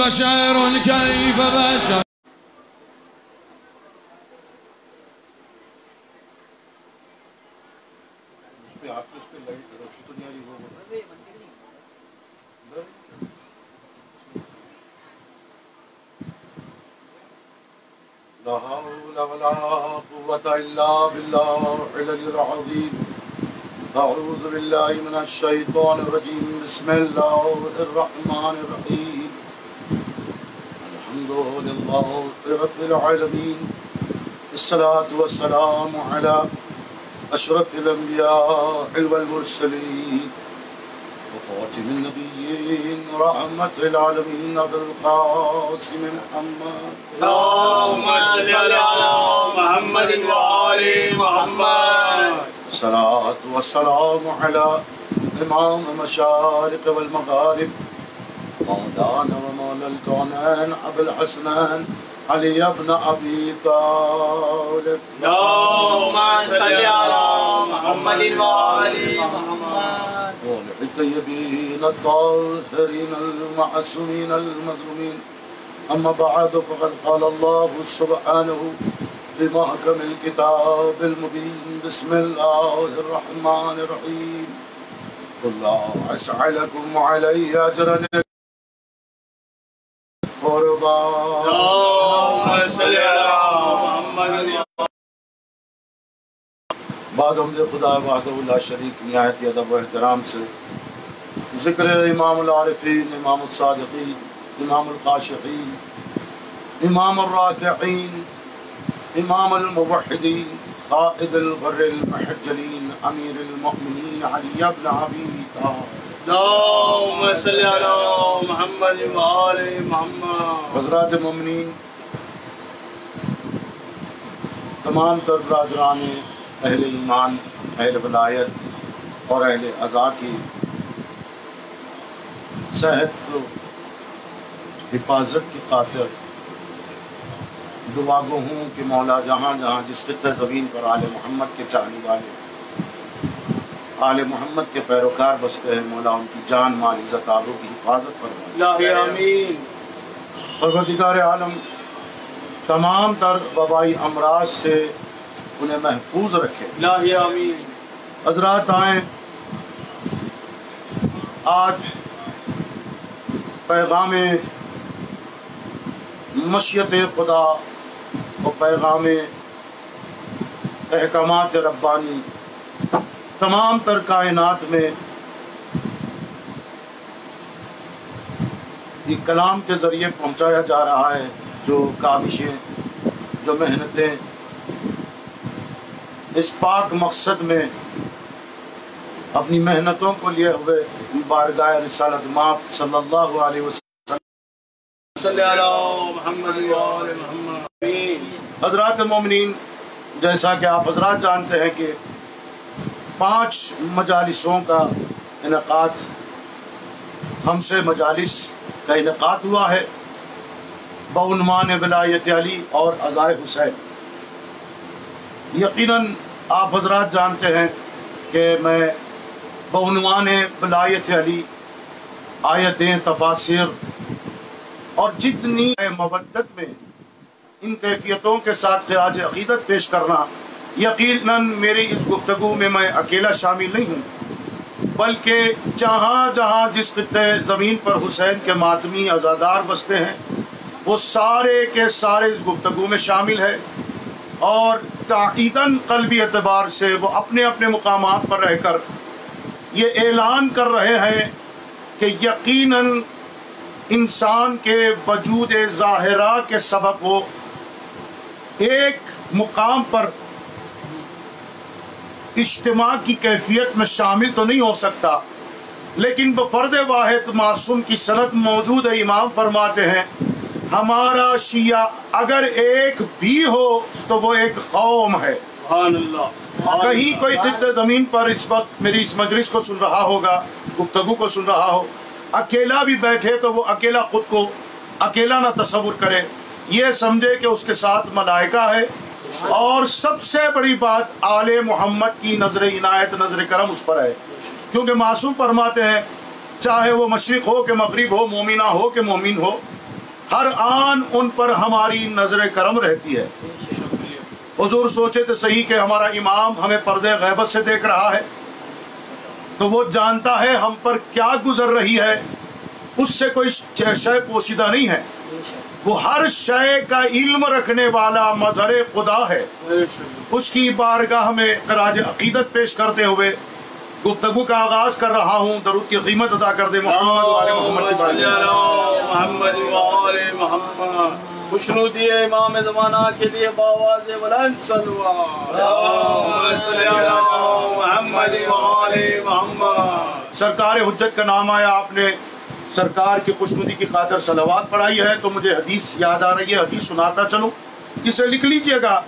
بشر كيف بشر. لا حول ولا قوة إلا بالله العلي العظيم. أعوذ بالله من الشيطان الرجيم. بسم الله الرحمن الرحيم. الحمد لله رب العالمين. الصلاة والسلام على أشرف الأنبياء والمرسلين وخاتم النبيين ورحمة العالمين أبي القاسم محمد. اللهم صل على محمد وآل محمد. الصلاة والسلام على إمام المشارق والمغارب مولانا ومولى الكونين أبي الحسنين علي بن أبي طالب. اللهم صل على محمد وآل محمد. والطيبين الطاهرين المعصومين المظلومين. أما بعد فقد قال الله سبحانه في محكم الكتاب المبين. بسم الله الرحمن الرحيم. قل لا أسألكم عليه أجرا قربا. اللهم صل على محمد. بعد حمد خدا وحدہ لا شریک نہایت ادب و احترام سے ذکر امام العارفین، امام الصادقین، امام القاشعین، امام الراکعین، امام الموحدین، قائد الغر المحجلین، امیر المؤمنین علی بن ابی طالب. اللهم صل على محمد وآل محمد. حضرات مومنین، تمام تر برادران اہل ایمان، اہل ولایت اور اہل عزا کی صحت و حفاظت کی خاطر دعا گو ہوں کہ مولا جہاں جہاں جس خطہ زمین پر آل محمد کے چاہنے والے، آل محمد کے پیروکار بستے ہیں، مولا ان کی جان مال عزت آبرو کی حفاظت فرمائے. الہی آمین. پروردگار عالم تمام تر وبائی امراض سے انہیں محفوظ رکھے. الہی آمین. حضرات آئیں، آج پیغام مشیت خدا و پیغام احکامات ربانی تمام تر کائنات میں یہ کلام کے ذریعے پہنچایا جا رہا ہے. جو کاوشیں، جو محنتیں اس پاک مقصد میں اپنی محنتوں کو لیے ہوئے بارگاہ رسالت مآب صلی اللہ علیہ وسلم صلی علی محمد وآل محمد. حضرات مومنین، جیسا کہ آپ حضرات جانتے ہیں کہ 5 مجالسوں کا انعقاد، 5 مجالس کا انعقاد ہوا ہے بعنوان ولایت علی اور عزائے حسین. یقیناً آپ حضرات جانتے ہیں کہ میں بعنوان ولایت علی آیتیں، تفاسیر اور جتنی مودت میں ان کیفیتوں کے ساتھ خراج عقیدت پیش کرنا، یقیناً میری اس گفتگو میں میں اکیلا شامل نہیں ہوں، بلکہ جہاں جہاں جس خطے زمین پر حسین کے ماتمی عزادار بستے ہیں وہ سارے کے سارے اس گفتگو میں شامل ہے، اور تائیداً قلبی اعتبار سے وہ اپنے اپنے مقامات پر رہ کر یہ اعلان کر رہے ہیں کہ یقیناً انسان کے وجود ظاہرہ کے سبب وہ ایک مقام پر اجتماع کی کیفیت میں شامل تو نہیں ہو سکتا، لیکن بفرد واحد معصوم کی سند موجود ہے. امام فرماتے ہیں ہمارا شیعہ اگر ایک بھی ہو تو وہ ایک قوم ہے. سبحان اللہ. کہیں کوئی خطے زمین پر اس وقت میری اس مجلس کو سن رہا ہوگا، گفتگو کو سن رہا ہو، اکیلا بھی بیٹھے تو وہ اکیلا خود کو اکیلا نہ تصور کرے، یہ سمجھے کہ اس کے ساتھ ملائکہ ہے. اور سب سے بڑی بات آل محمد کی نظر عنایت، نظر کرم اس پر ہے، کیونکہ معصوم فرماتے ہیں چاہے وہ مشرق ہو کہ مغرب ہو، مومنہ ہو کہ مومن ہو، ہر آن ان پر ہماری نظر کرم رہتی ہے۔ حضور سوچے تو صحیح کہ ہمارا امام ہمیں پردے غیبت سے دیکھ رہا ہے، تو وہ جانتا ہے ہم پر کیا گزر رہی ہے، اس سے کوئی شے پوشیدہ نہیں ہے، وہ ہر شے کا علم رکھنے والا مظہر خدا ہے۔ اس کی بارگاہ میں خراج عقیدت پیش کرتے ہوئے گفتگو کا آغاز کر رہا ہوں۔ درود کی قیمت ادا کر دے محمد و آل محمد کی بارگاہ۔ محمد و آل محمد۔ خوشنودی امام زمانہ کے لیے باواز بلند صلوا اللہم صلی علی محمد و آل محمد۔ سرکار حجت کا نام آیا، آپ نے سرکار کی خوشنودی کی خاطر صلوات پڑھائی ہے، تو مجھے حدیث یاد آ رہی ہے، حدیث سناتا چلوں۔ اسے لکھ لیجئے گا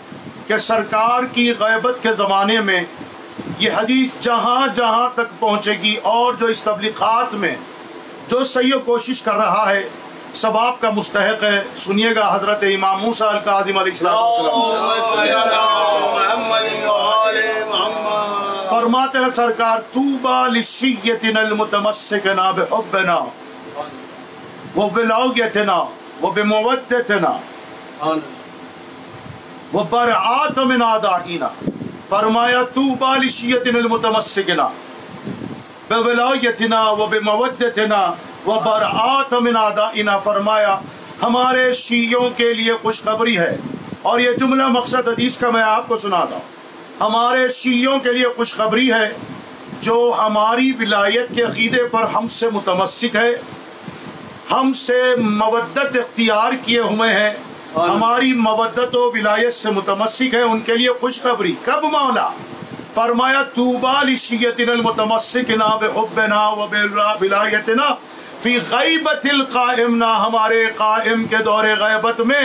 کہ سرکار کی غیبت کے زمانے میں یہ حدیث جہاں جہاں تک پہنچے گی، اور جو اس تبلیغات میں جو صحیح کوشش کر رہا ہے ثواب کا مستحق ہے۔ سنیے گا حضرت امام موسیٰ الکاظم علیہ السلام فرماتے ہیں سرکار، طوبیٰ للشیعتنا المتمسکنا بحبنا وولایتنا وبمودتنا وبرعات من اعدائنا۔ فرمایا طوبیٰ للشیعتنا المتمسکنا بولایتنا وبمودتنا وبرعات من اعدائنا۔ فرمایا ہمارے شیعوں کے لیے خوشخبری ہے، اور یہ جملہ مقصد حدیث کا میں آپ کو سناتا ہوں۔ ہمارے شیعوں کے لیے خوشخبری ہے جو ہماری ولایت کے عقیدے پر ہم سے متمسک ہے، ہم سے مودت اختیار کیے ہوئے ہیں، ہماری مودت و ولایت سے متمسک ہے، ان کے لیے خوشخبری۔ کب مولا؟ فرمایا طوبیٰ للشیعتنا المتمسکنا بحبنا وبولایتنا فی غیبت القائمنا۔ ہمارے قائم کے دور غیبت میں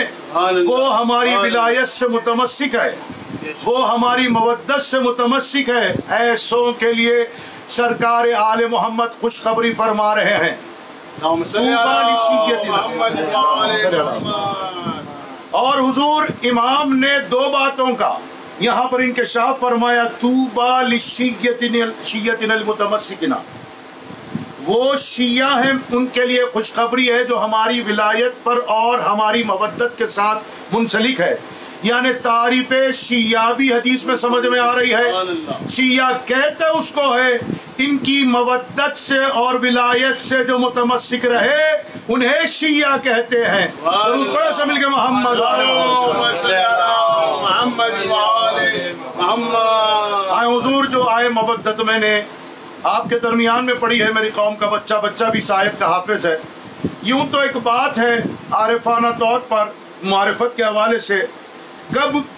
وہ ہماری ولایت سے متمسک ہے، وہ ہماری مودت سے متمسک ہے۔ ایسوں کے لیے سرکار آل محمد خوشخبری فرما رہے ہیں۔ اور حضور امام نے دو باتوں کا یہاں پر انکشاف فرمایا، طوبیٰ للشیعتنا المتمسکنا، وہ شیعہ ہیں ان کے لیے خوشخبری ہے جو ہماری ولایت پر اور ہماری مودت کے ساتھ منسلک ہے۔ یعنی تعریف شیعہ بھی حدیث میں سمجھ میں آ رہی ہے۔ شیعہ کہتے اس کو ہے ان کی مودت سے اور ولایت سے جو متمسک رہے انہیں شیعہ کہتے ہیں۔ درود پڑھو سب مل کے محمد آئے حضور، جو آئے مودت میں نے آپ کے درمیان میں پڑھی ہے، میری قوم کا بچہ بچہ بھی صاحب کا حافظ ہے۔ یوں تو ایک بات ہے عارفانہ طور پر معرفت کے حوالے سے،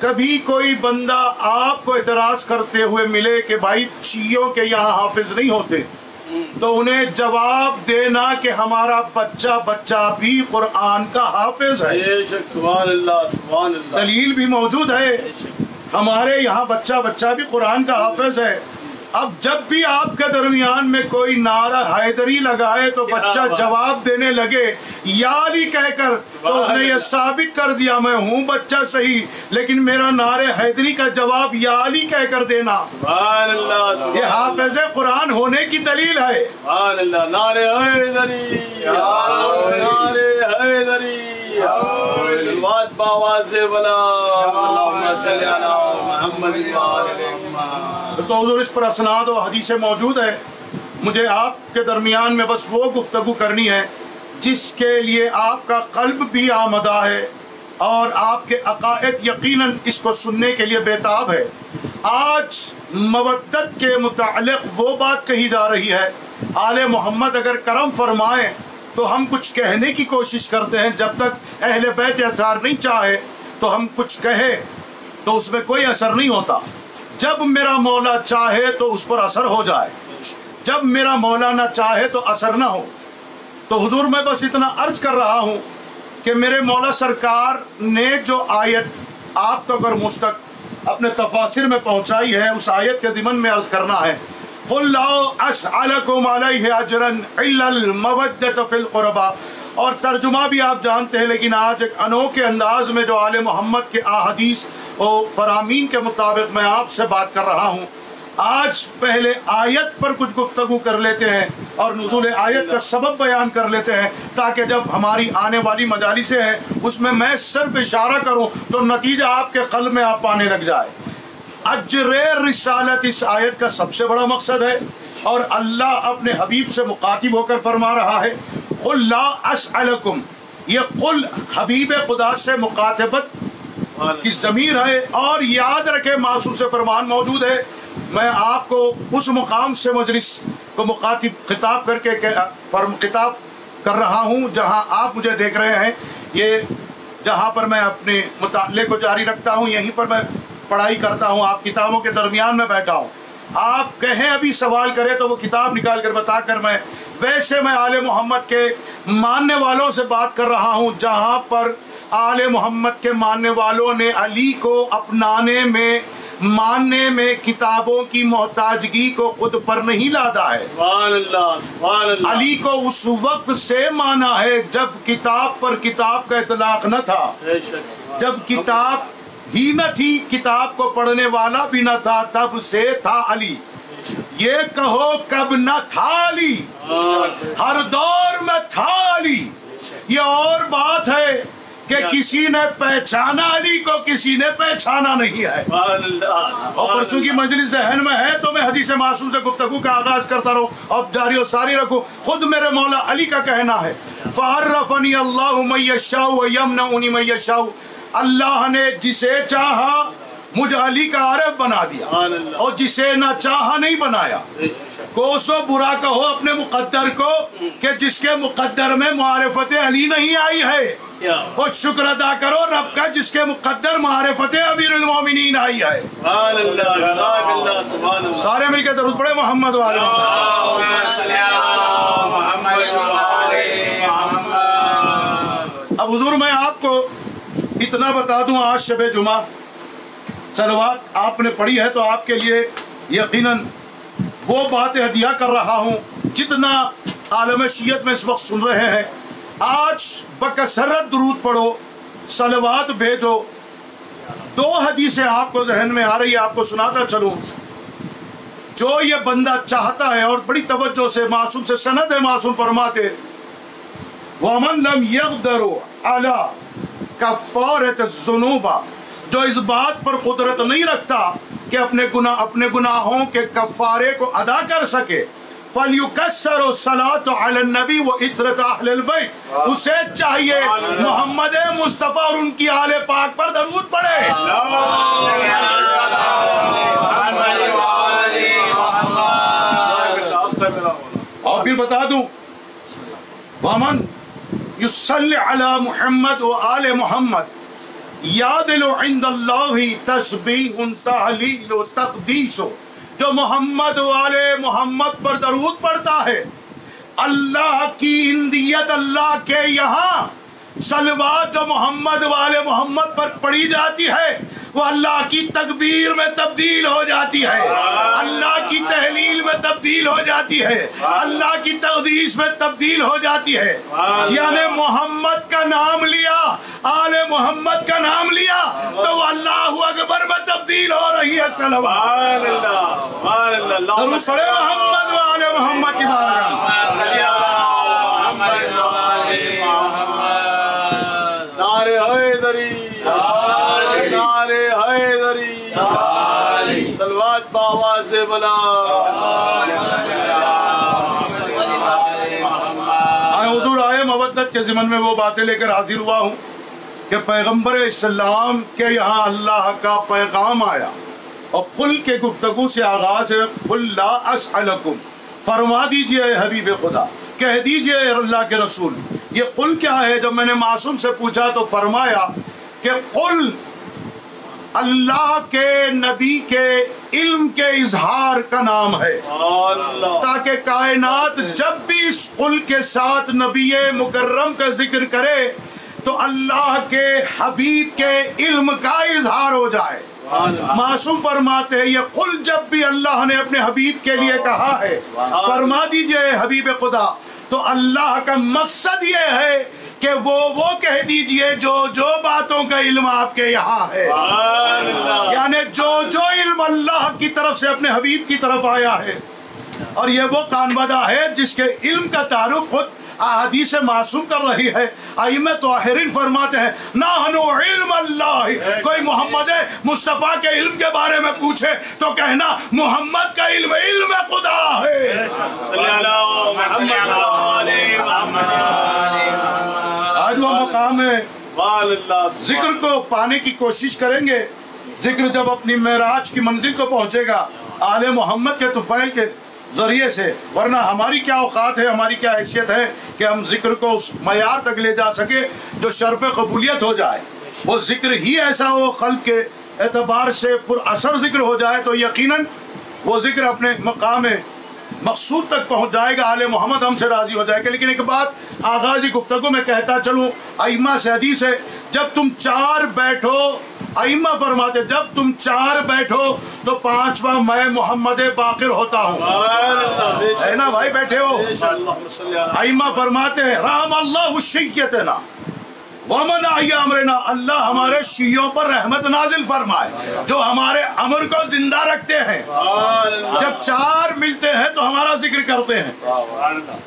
کبھی کوئی بندہ آپ کو اعتراض کرتے ہوئے ملے کہ بھائی شیعوں کے یہاں حافظ نہیں ہوتے، تو انہیں جواب دینا کہ ہمارا بچہ بچہ بھی قرآن کا حافظ ہے۔ سبحان اللہ سبحان اللہ، دلیل بھی موجود ہے، ہمارے یہاں بچہ بچہ بھی قرآن کا حافظ ہے۔ اب جب بھی آپ کے درمیان میں کوئی نعرہ حیدری لگائے تو بچہ جواب دینے لگے یا علی کہہ کر، تو اس نے یہ ثابت کر دیا میں ہوں بچہ صحیح، لیکن میرا نعرہ حیدری کا جواب یا علی کہہ کر دینا سبحان اللہ، یہ حافظ قرآن ہونے کی دلیل ہے۔ سبحان اللہ، نعرہ حیدری، نعرہ حیدری، سلوات باواز بلا، اللہم صلی علی محمد و آل محمد۔ تو حضور اس پر اسناد و حدیثیں موجود ہے۔ مجھے آپ کے درمیان میں بس وہ گفتگو کرنی ہے جس کے لیے آپ کا قلب بھی آمدہ ہے اور آپ کے عقائد یقیناً اس کو سننے کے لیے بےتاب ہے۔ آج مودت کے متعلق وہ بات کہی جا رہی ہے، آل محمد اگر کرم فرمائیں تو ہم کچھ کہنے کی کوشش کرتے ہیں، جب تک اہل بیت اطہار نہیں چاہے تو ہم کچھ کہیں تو اس میں کوئی اثر نہیں ہوتا۔ جب میرا مولا چاہے تو اس پر اثر ہو جائے، جب میرا مولا نہ چاہے تو اثر نہ ہو۔ تو حضور میں بس اتنا عرض کر رہا ہوں کہ میرے مولا سرکار نے جو آیت آپ تک اور مجھ تک اپنے تفاسیر میں پہنچائی ہے، اس آیت کے ضمن میں عرض کرنا ہے، قُلْ لَا أَسْأَلَكُمْ عَلَيْهِ أَجْرًا إِلَّا الْمَوَدَّةَ فِي الْقُرْبَى۔ اور ترجمہ بھی آپ جانتے ہیں، لیکن آج ایک انوکھے انداز میں جو آل محمد کے احادیث اور فرامین کے مطابق میں آپ سے بات کر رہا ہوں۔ آج پہلے آیت پر کچھ گفتگو کر لیتے ہیں اور نزول آیت کا سبب بیان کر لیتے ہیں، تاکہ جب ہماری آنے والی مجالسیں ہیں اس میں صرف اشارہ کروں تو نتیجہ آپ کے قلب میں آپ پانے لگ جائے۔ اجر رسالت اس آیت کا سب سے بڑا مقصد ہے، اور اللہ اپنے حبیب سے مخاطب ہو کر فرما رہا ہے قل لا اسألکم، یہ قل حبیب خدا سے مخاطبت کی ضمیر ہے، اور یاد رکھے معصوم سے فرمان موجود ہے، میں آپ کو اس مقام سے مجلس کو مخاطب خطاب کر کے خطاب کر رہا ہوں جہاں آپ مجھے دیکھ رہے ہیں، یہ جہاں پر میں اپنے مطالعے کو جاری رکھتا ہوں، یہیں پر میں پڑھائی کرتا ہوں، آپ کتابوں کے درمیان میں بیٹھا ہوں، آپ کہیں ابھی سوال کرے تو وہ کتاب نکال کر بتا کر میں ویسے میں آل محمد کے ماننے والوں سے بات کر رہا ہوں، جہاں پر آل محمد کے ماننے والوں نے علی کو اپنانے میں ماننے میں کتابوں کی محتاجگی کو خود پر نہیں لادا ہے۔ سبحان اللہ، سبحان اللہ۔ علی کو اس وقت سے مانا ہے جب کتاب پر کتاب کا اطلاق نہ تھا، جب کتاب ہی نہ تھی، کتاب کو پڑھنے والا بھی نہ تھا، تب سے تھا علی۔ یہ کہو کب نہ تھا علی، ہر دور میں تھا علی۔ یہ اور بات ہے کہ کسی نے پہچانا علی کو، کسی نے پہچانا نہیں ہے۔ اور پرسوں کی مجلس ذہن میں ہے تو میں حدیث معصوم سے گفتگو کا آغاز کرتا رہوں اور جاری و ساری رکھوں۔ خود میرے مولا علی کا کہنا ہے فَعَرَّفَنِي اللَّهُ مَن يَشَاءُ وَيَمْنَعُنِي مَن يَشَاءُ، اللہ نے جسے چاہا مجھے علی کا عارف بنا دیا اور جسے نہ چاہا نہیں بنایا۔ کوسو برا کہو اپنے مقدر کو کہ جس کے مقدر میں معرفت علی نہیں آئی ہے، اور شکر ادا کرو رب کا جس کے مقدر معرفت امیر المومنین آئی ہے۔ سارے مل کے درود پڑھے محمد والے اب حضور میں آپ کو اتنا بتا دوں، آج شب جمعہ صلوات آپ نے پڑھی ہے تو آپ کے لیے یقیناً وہ بات ہدیہ کر رہا ہوں جتنا عالم شیعت میں اس وقت سن رہے ہیں۔ آج بکثرت درود پڑھو، صلوات بھیجو۔ دو حدیثیں آپ کو ذہن میں آ رہی ہے، آپ کو سناتا چلوں۔ جو یہ بندہ چاہتا ہے، اور بڑی توجہ سے معصوم سے سند ہے، معصوم فرماتے وَمَن لَمْ يَقْدَرُ عَلَىٰ كَفَّارَةِ الذُّنُوبِ، جو اس بات پر قدرت نہیں رکھتا کہ اپنے گناہوں کے کفارے کو ادا کر سکے، فَلْيُكَسَّرُ الصَّلَاةُ عَلَى النَّبِي وَإِطْرَةَ أَهْلِ الْبَيْتِ، اسے چاہیے محمد مصطفیٰ اور ان کی آل پاک پر درود پڑھے۔ اور پھر بتا دوں وَمَن يُصَلِّ عَلَى مُحَمَّدْ وَآلِ مُحَمَّدْ یادل عند اللہ تسبیح تحلیل و تقدیس، جو محمد والے محمد پر درود پڑھتا ہے، اللہ کی اندیت، اللہ کے یہاں صلوات جو محمد والے محمد پر پڑھی جاتی ہے وہ اللہ کی تکبیر میں تبدیل ہو جاتی ہے، اللہ کی تحلیل میں تبدیل ہو جاتی ہے، اللہ کی تقدیس میں تبدیل ہو جاتی ہے۔ یعنی محمد کا نام لیا، آل محمد کا نام لیا تو وہ اللہ اکبر میں تبدیل ہو رہی ہے۔ صلوات درود پڑھے محمد و آل محمد کی بارگاہ۔ نعرے حیدری، نعرے حیدری، صلوات بآواز بلند۔ حضور آئے مودت کے ضمن میں وہ باتیں لے کر حاضر ہوا ہوں کہ پیغمبر اسلام کے یہاں اللہ کا پیغام آیا اور قل کے گفتگو سے آغاز ہے۔ قل لا اسألکم، فرما دیجئے اے حبیب خدا، کہہ دیجئے اے اللہ کے رسول۔ یہ قل کیا ہے؟ جب میں نے معصوم سے پوچھا تو فرمایا کہ قل اللہ کے نبی کے علم کے اظہار کا نام ہے، تاکہ کائنات جب بھی اس قل کے ساتھ نبی مکرم کا ذکر کرے تو اللہ کے حبیب کے علم کا اظہار ہو جائے۔ معصوم فرماتے ہیں یہ قل جب بھی اللہ نے اپنے حبیب کے لیے کہا ہے، فرما دیجئے حبیب خدا، تو اللہ کا مقصد یہ ہے کہ وہ کہہ دیجئے جو باتوں کا علم آپ کے یہاں ہے، یعنی جو علم اللہ کی طرف سے اپنے حبیب کی طرف آیا ہے، اور یہ وہ کانبدہ ہے جس کے علم کا تعارف خود احادیث معصوم کر رہی ہے۔ ائمہ طاہرین فرماتے ہیں نحن علم اللہ، کوئی محمد مصطفیٰ کے علم کے بارے میں پوچھے تو کہنا محمد کا علم علم خدا ہے۔ آج وہ مقام ہے، ذکر کو پانے کی کوشش کریں گے۔ ذکر جب اپنی معراج کی منزل کو پہنچے گا آل محمد کے طفیل کے ذریعے سے، ورنہ ہماری کیا اوقات ہے، ہماری کیا حیثیت ہے کہ ہم ذکر کو اس معیار تک لے جا سکے جو شرف قبولیت ہو جائے۔ وہ ذکر ہی ایسا ہو قلب کے اعتبار سے پر اثر ذکر ہو جائے تو یقیناً وہ ذکر اپنے مقام مقصود تک پہنچ جائے گا، آل محمد ہم سے راضی ہو جائے گا۔ لیکن ایک بات آغازی گفتگو میں کہتا چلوں، ائمہ سے حدیث ہے جب تم چار بیٹھو، ائمہ فرماتے جب تم چار بیٹھو تو پانچواں میں محمد باقر ہوتا ہوں۔ ہے نا بھائی بیٹھے ہو؟ ائمہ فرماتے ہیں رحم اللہ شیعتنا ومن احیا امرنا، اللہ ہمارے شیعوں پر رحمت نازل فرمائے جو ہمارے امر کو زندہ رکھتے ہیں۔ جب چار ملتے ہیں تو ہمارا ذکر کرتے ہیں۔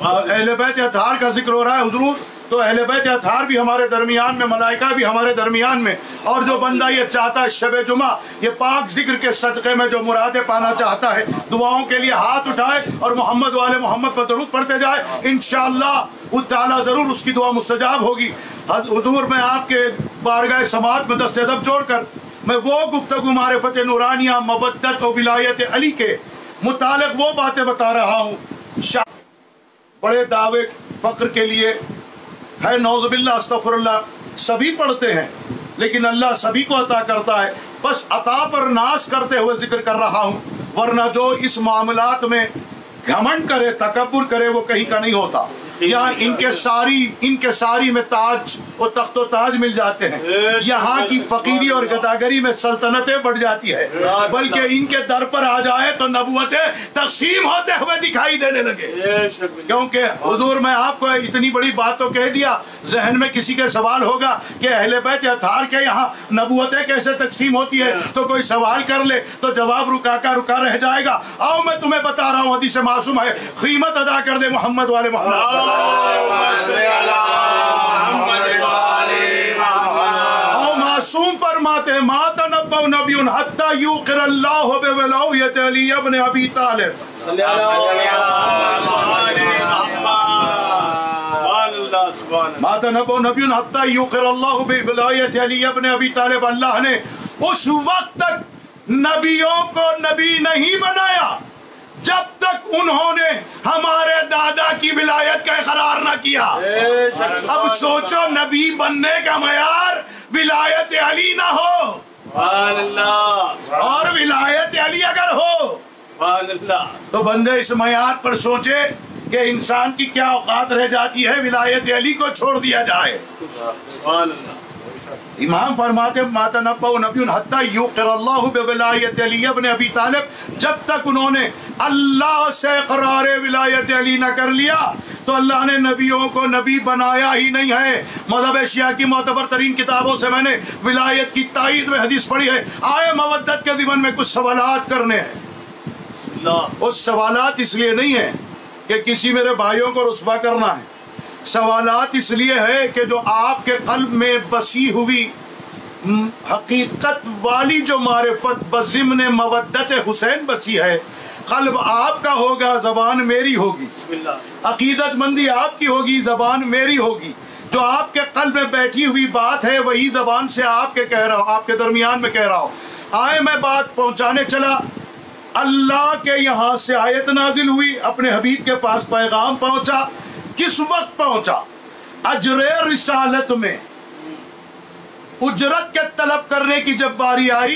اہل بیت اطہار کا ذکر ہو رہا ہے حضور، تو اہل بیت اطہار بھی ہمارے درمیان میں، ملائکہ بھی ہمارے درمیان میں، اور جو بندہ یہ چاہتا ہے شب جمعہ یہ پاک ذکر کے صدقے میں جو مرادیں پانا چاہتا ہے دعاؤں کے لیے ہاتھ اٹھائے اور محمد والے محمد پر درود پڑھتے جائے، انشاءاللہ وہ تعالیٰ ضرور اس کی دعا مستجاب ہوگی۔ حضور میں آپ کے بارگاہ سماعت میں دست ادب جوڑ کر میں وہ گفتگو معرفت نورانیہ، مودت و ولایت علی کے متعلق وہ باتیں بتا رہا ہوں۔ بڑے دعوے فقر کے لیے ہے، نعوذ باللہ استغفر اللہ، سبھی پڑھتے ہیں لیکن اللہ سبھی کو عطا کرتا ہے، بس عطا پر ناز کرتے ہوئے ذکر کر رہا ہوں، ورنہ جو اس معاملات میں گھمنڈ کرے، تکبر کرے، وہ کہیں کا نہیں ہوتا۔ یہاں ان کے ساری میں تاج و تخت و تاج مل جاتے ہیں، یہاں کی فقیری اور گداگری میں سلطنتیں بڑھ جاتی ہے، بلکہ ان کے در پر آ جائے تو نبوتیں تقسیم ہوتے ہوئے دکھائی دینے لگے۔ کیونکہ حضور میں آپ کو اتنی بڑی بات تو کہہ دیا، ذہن میں کسی کے سوال ہوگا کہ اہل بیت اطہار کے یہاں نبوتیں کیسے تقسیم ہوتی ہے، تو کوئی سوال کر لے تو جواب رکا رہ جائے گا۔ آؤ میں تمہیں بتا رہا ہوں، حدیث معصوم ہے، قیمت ادا کر دے محمد والے محمد۔ اور معصوم فرماتے ہیں ما تنبأ نبی حتی یوقر اللہ بولایت علی ابن ابی طالب۔ ما تنبأ نبی حتی یوقر اللہ بولایت علی ابن ابی طالب، اللہ نے اس وقت تک نبیوں کو نبی نہیں بنایا جب تک انہوں نے ہمارے دادا کی ولایت کا اقرار نہ کیا۔ اب سوچو نبی بننے کا معیار ولایت علی نہ ہو، اور ولایت علی اگر ہو تو بندے اس معیار پر سوچے کہ انسان کی کیا اوقات رہ جاتی ہے ولایت علی کو چھوڑ دیا جائے۔ امام فرماتے ما تنبأ نبی حتی یوقر اللہ بولایت علی ابن ابی طالب، جب تک انہوں نے اللہ سے اقرار ولایت علی نہ کر لیا تو اللہ نے نبیوں کو نبی بنایا ہی نہیں ہے۔ مذہب شیعہ کی معتبر ترین کتابوں سے میں نے ولایت کی تائید میں حدیث پڑھی ہے۔ آئے مودت کے ضمن میں کچھ سوالات کرنے ہیں۔ اس سوالات اس لیے نہیں ہیں کہ کسی میرے بھائیوں کو رسوا کرنا ہے، سوالات اس لیے ہے کہ جو آپ کے قلب میں بسی ہوئی حقیقت والی جو معرفت بضمن مودت حسین بسی ہے، قلب آپ کا ہوگا، زبان میری ہوگی، عقیدت مندی آپ کی ہوگی، زبان میری ہوگی، جو آپ کے قلب میں بیٹھی ہوئی بات ہے وہی زبان سے آپ کے کہہ رہا ہوں، آپ کے درمیان میں کہہ رہا ہوں۔ آئے میں بات پہنچانے چلا، اللہ کے یہاں سے آیت نازل ہوئی، اپنے حبیب کے پاس پیغام پہنچا۔ کس وقت پہنچا؟ اجر رسالت میں اجرت کے طلب کرنے کی جب باری آئی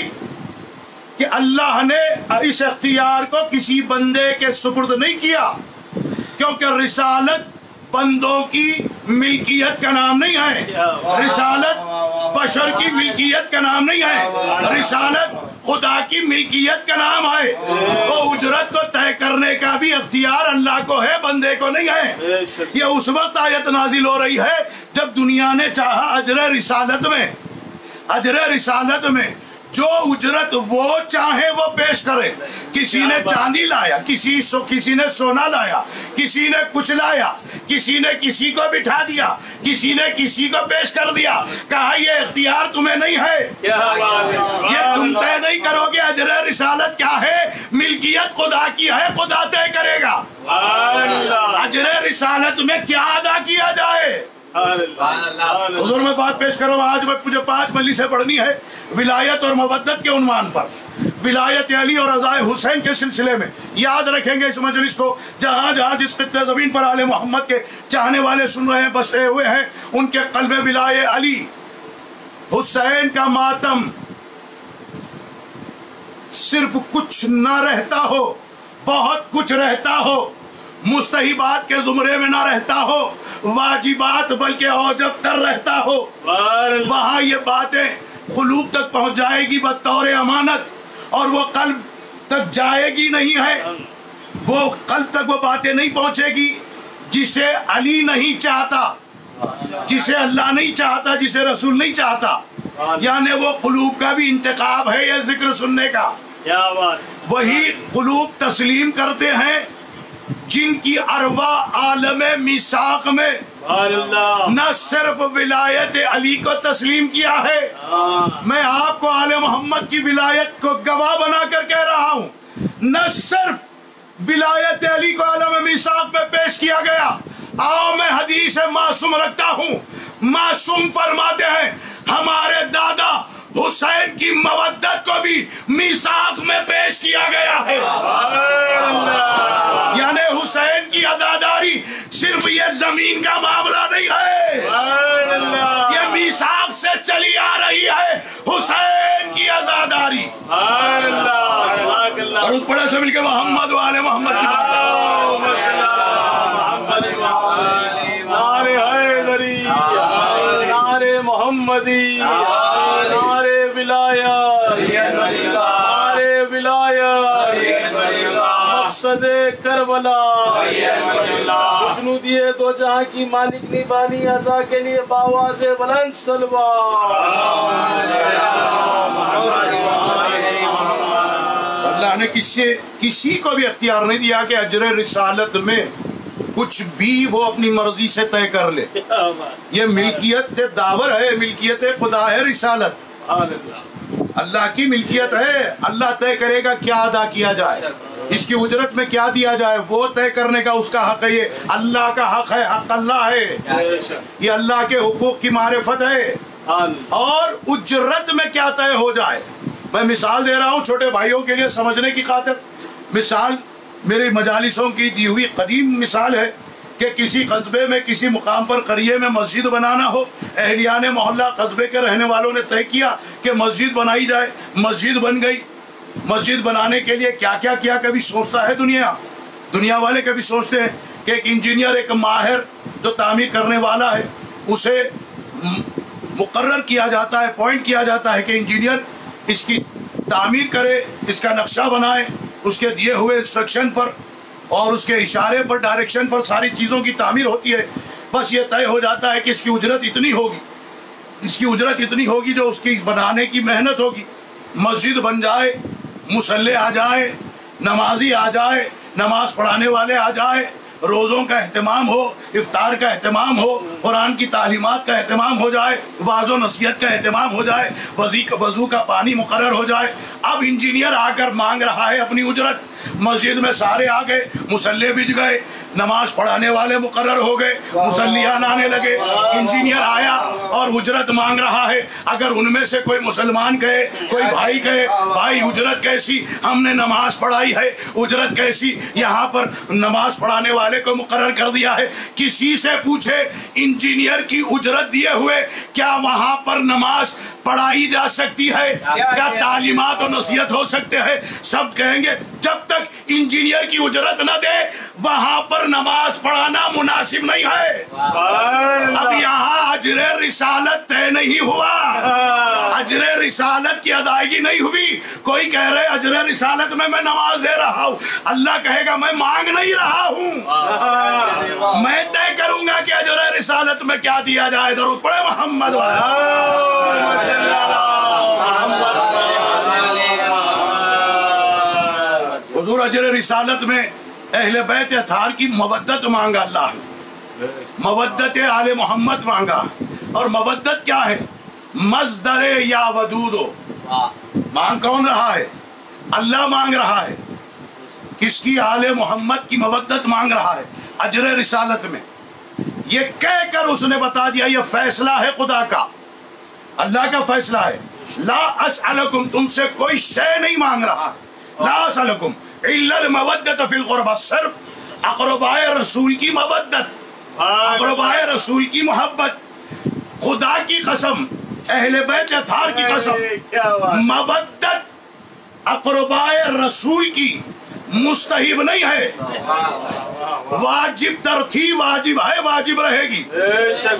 کہ اللہ نے اس اختیار کو کسی بندے کے سپرد نہیں کیا، کیونکہ رسالت بندوں کی ملکیت کا نام نہیں ہے، رسالت بشر کی ملکیت کا نام نہیں ہے، رسالت خدا کی ملکیت کا نام ہے۔ وہ اجرت کو طے کرنے کا بھی اختیار اللہ کو ہے، بندے کو نہیں ہے۔ یہ اس وقت آیت نازل ہو رہی ہے جب دنیا نے چاہا اجر رسالت میں جو اجرت وہ چاہے وہ پیش کرے۔ کسی نے چاندی لایا، کسی نے سونا لایا، کسی نے کچھ لایا، کسی نے کسی کو بٹھا دیا، کسی نے کسی کو پیش کر دیا، کہا یہ اختیار تمہیں نہیں ہے، یہ تم طے نہیں کرو گے۔ اجر رسالت کیا ہے؟ ملکیت خدا کی ہے، خدا طے کرے گا۔ اجر رسالت میں کیا ادا کیا جائے؟ حضور میں بات پیش کروں، آج مجھے 5 مجلسیں پڑھنی ہے ولایت اور مودت کے عنوان پر، ولایت علی اور رضا حسین کے سلسلے میں۔ یاد رکھیں گے اس مجلس کو، جہاں جہاں جس خطے زمین پر آل محمد کے چاہنے والے سن رہے ہیں، بسے ہوئے ہیں، ان کے قلب ولایت علی حسین کا ماتم صرف کچھ نہ رہتا ہو، بہت کچھ رہتا ہو، مستحبات کے زمرے میں نہ رہتا ہو، واجبات بلکہ اوجب تر رہتا ہو، وہاں یہ باتیں قلوب تک پہنچ جائے گی بطور امانت، اور وہ قلب تک جائے گی نہیں ہے، وہ قلب تک وہ باتیں نہیں پہنچے گی جسے علی نہیں چاہتا، جسے اللہ نہیں چاہتا، جسے رسول نہیں چاہتا۔ یعنی وہ قلوب کا بھی انتخاب ہے یہ ذکر سننے کا۔ وہی قلوب تسلیم کرتے ہیں جن کی ارواح عالم میثاق میں نہ صرف ولایت علی کو تسلیم کیا ہے، میں آپ کو آل محمد کی ولایت کو گواہ بنا کر کہہ رہا ہوں، نہ صرف ولایت علی کو عالم میثاق میں پیش کیا گیا۔ آؤ میں حدیث معصوم رکھتا ہوں، معصوم فرماتے ہیں ہمارے دادا حسین کی مودت کو بھی میثاق میں پیش کیا گیا ہے۔ یعنی حسین کی عزاداری صرف یہ زمین کا معاملہ نہیں ہے، یہ میثاق سے چلی آ رہی ہے حسین کی عزاداری۔ اور اس بڑے سے مل کے محمد و آل محمد کی بات نعرے حیدری، نعرے محمدی، نعرے ولایت، نعرے ولایت، مقصد کربلا، خوشنودی دو جہاں کی مالک نبانی عزا کے لیے باواز بلند صلوات۔ اللہ نے کسی کو بھی اختیار نہیں دیا کہ اجر رسالت میں کچھ بھی وہ اپنی مرضی سے طے کر لے۔ یہ ملکیت داور ہے، ملکیت خدا ہے رسالت، اللہ کی ملکیت ہے۔ اللہ طے کرے گا کیا ادا کیا جائے، اس کی اجرت میں کیا دیا جائے، وہ طے کرنے کا اس کا حق ہے۔ یہ اللہ کا حق ہے، حق اللہ ہے، یہ اللہ کے حقوق کی معرفت ہے۔ اور اجرت میں کیا طے ہو جائے، میں مثال دے رہا ہوں چھوٹے بھائیوں کے لیے سمجھنے کی خاطر۔ مثال میری مجالسوں کی دی ہوئی قدیم مثال ہے کہ کسی قصبے میں کسی مقام پر قریے میں مسجد بنانا ہو، اہلیان محلہ قصبے کے رہنے والوں نے طے کیا کہ مسجد بنائی جائے، مسجد بن گئی۔ مسجد بنانے کے لیے کیا کیا کیا کبھی سوچتا ہے دنیا والے کبھی سوچتے ہیں کہ ایک انجینئر، ایک ماہر جو تعمیر کرنے والا ہے، اسے مقرر کیا جاتا ہے، اپوائنٹ کیا جاتا ہے کہ انجینئر اس کی تعمیر کرے، اس کا نقشہ بنائے، اس کے دیے ہوئے انسٹرکشن پر اور اس کے اشارے پر، ڈائریکشن پر ساری چیزوں کی تعمیر ہوتی ہے۔ بس یہ طے ہو جاتا ہے کہ اس کی اجرت اتنی ہوگی، اس کی اجرت اتنی ہوگی جو اس کی بنانے کی محنت ہوگی۔ مسجد بن جائے، مصلی آ جائے، نمازی آ جائے، نماز پڑھانے والے آ جائے، روزوں کا اہتمام ہو، افطار کا اہتمام ہو، قرآن کی تعلیمات کا اہتمام ہو جائے، واعظ و نصیحت کا اہتمام ہو جائے، وضو کا پانی مقرر ہو جائے۔ اب انجینئر آ کر مانگ رہا ہے اپنی اجرت۔ مسجد میں سارے آ گئے، مصلی بج گئے، نماز پڑھانے والے مقرر ہو گئے، مصلیان آنے لگے، انجینئر آیا اور اجرت مانگ رہا ہے۔ اگر ان میں سے کوئی مسلمان کہے، کوئی بھائی کہے، بھائی اجرت کیسی، ہم نے نماز پڑھائی ہے، اجرت کیسی، یہاں پر نماز پڑھانے والے کو مقرر کر دیا ہے۔ کسی سے پوچھے انجینئر کی اجرت دیے ہوئے کیا وہاں پر نماز پڑھائی جا سکتی ہے، کیا تعلیمات و نصیحت ہو سکتے ہیں؟ سب کہیں گے جب تک انجینئر کی اجرت نہ دے وہاں پر نماز پڑھانا مناسب نہیں ہے۔ اب یہاں اجر رسالت طے نہیں ہوا، اجر رسالت کی ادائیگی نہیں ہوئی۔ کوئی کہہ رہے اجر رسالت میں نماز دے رہا ہوں، اللہ کہے گا میں مانگ نہیں رہا ہوں، میں طے کروں گا کہ اجر رسالت میں کیا دیا جائے۔ درود پڑھے محمد حضور۔ اجر رسالت میں اہل بیت اطہار کی مودت مانگا اللہ، مودت آل محمد مانگا۔ اور مودت کیا ہے؟ مصدر یا ودودو، مانگ کون رہا ہے؟ اللہ مانگ رہا ہے۔ کس کی؟ آل محمد کی مودت مانگ رہا ہے اجر رسالت میں۔ یہ کہہ کر اس نے بتا دیا یہ فیصلہ ہے خدا کا، اللہ کا فیصلہ ہے۔ لا اسألکم، تم سے کوئی شے نہیں مانگ رہا، لا اسألکم الا المودت فی القربہ، صرف اقربائے رسول کی مودت، اقربائے رسول کی محبت۔ خدا کی قسم، اہل بیت اطہار کی قسم، مودت اقربائے رسول کی مستحب نہیں ہے، واجب تر تھی، واجب ہے، واجب رہے گی،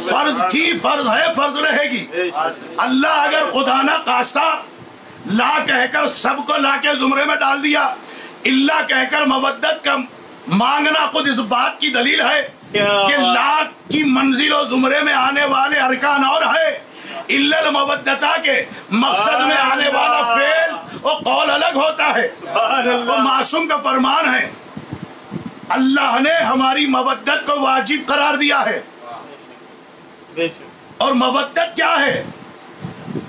فرض تھی، فرض ہے، فرض رہے گی۔ اللہ اگر خدا نہ خواستہ لا کہہ کر سب کو لا کے زمرے میں ڈال دیا، اللہ کہہ کر مودت کا مانگنا خود اس بات کی دلیل ہے کہ لا کی منزل و زمرے میں آنے والے ارکان اور ہے، الا المودتا کے مقصد میں آنے والا فعل اور قول الگ ہوتا ہے۔ وہ معصوم کا فرمان ہے، اللہ نے ہماری مودت کو واجب قرار دیا ہے۔ اور مودت کیا ہے؟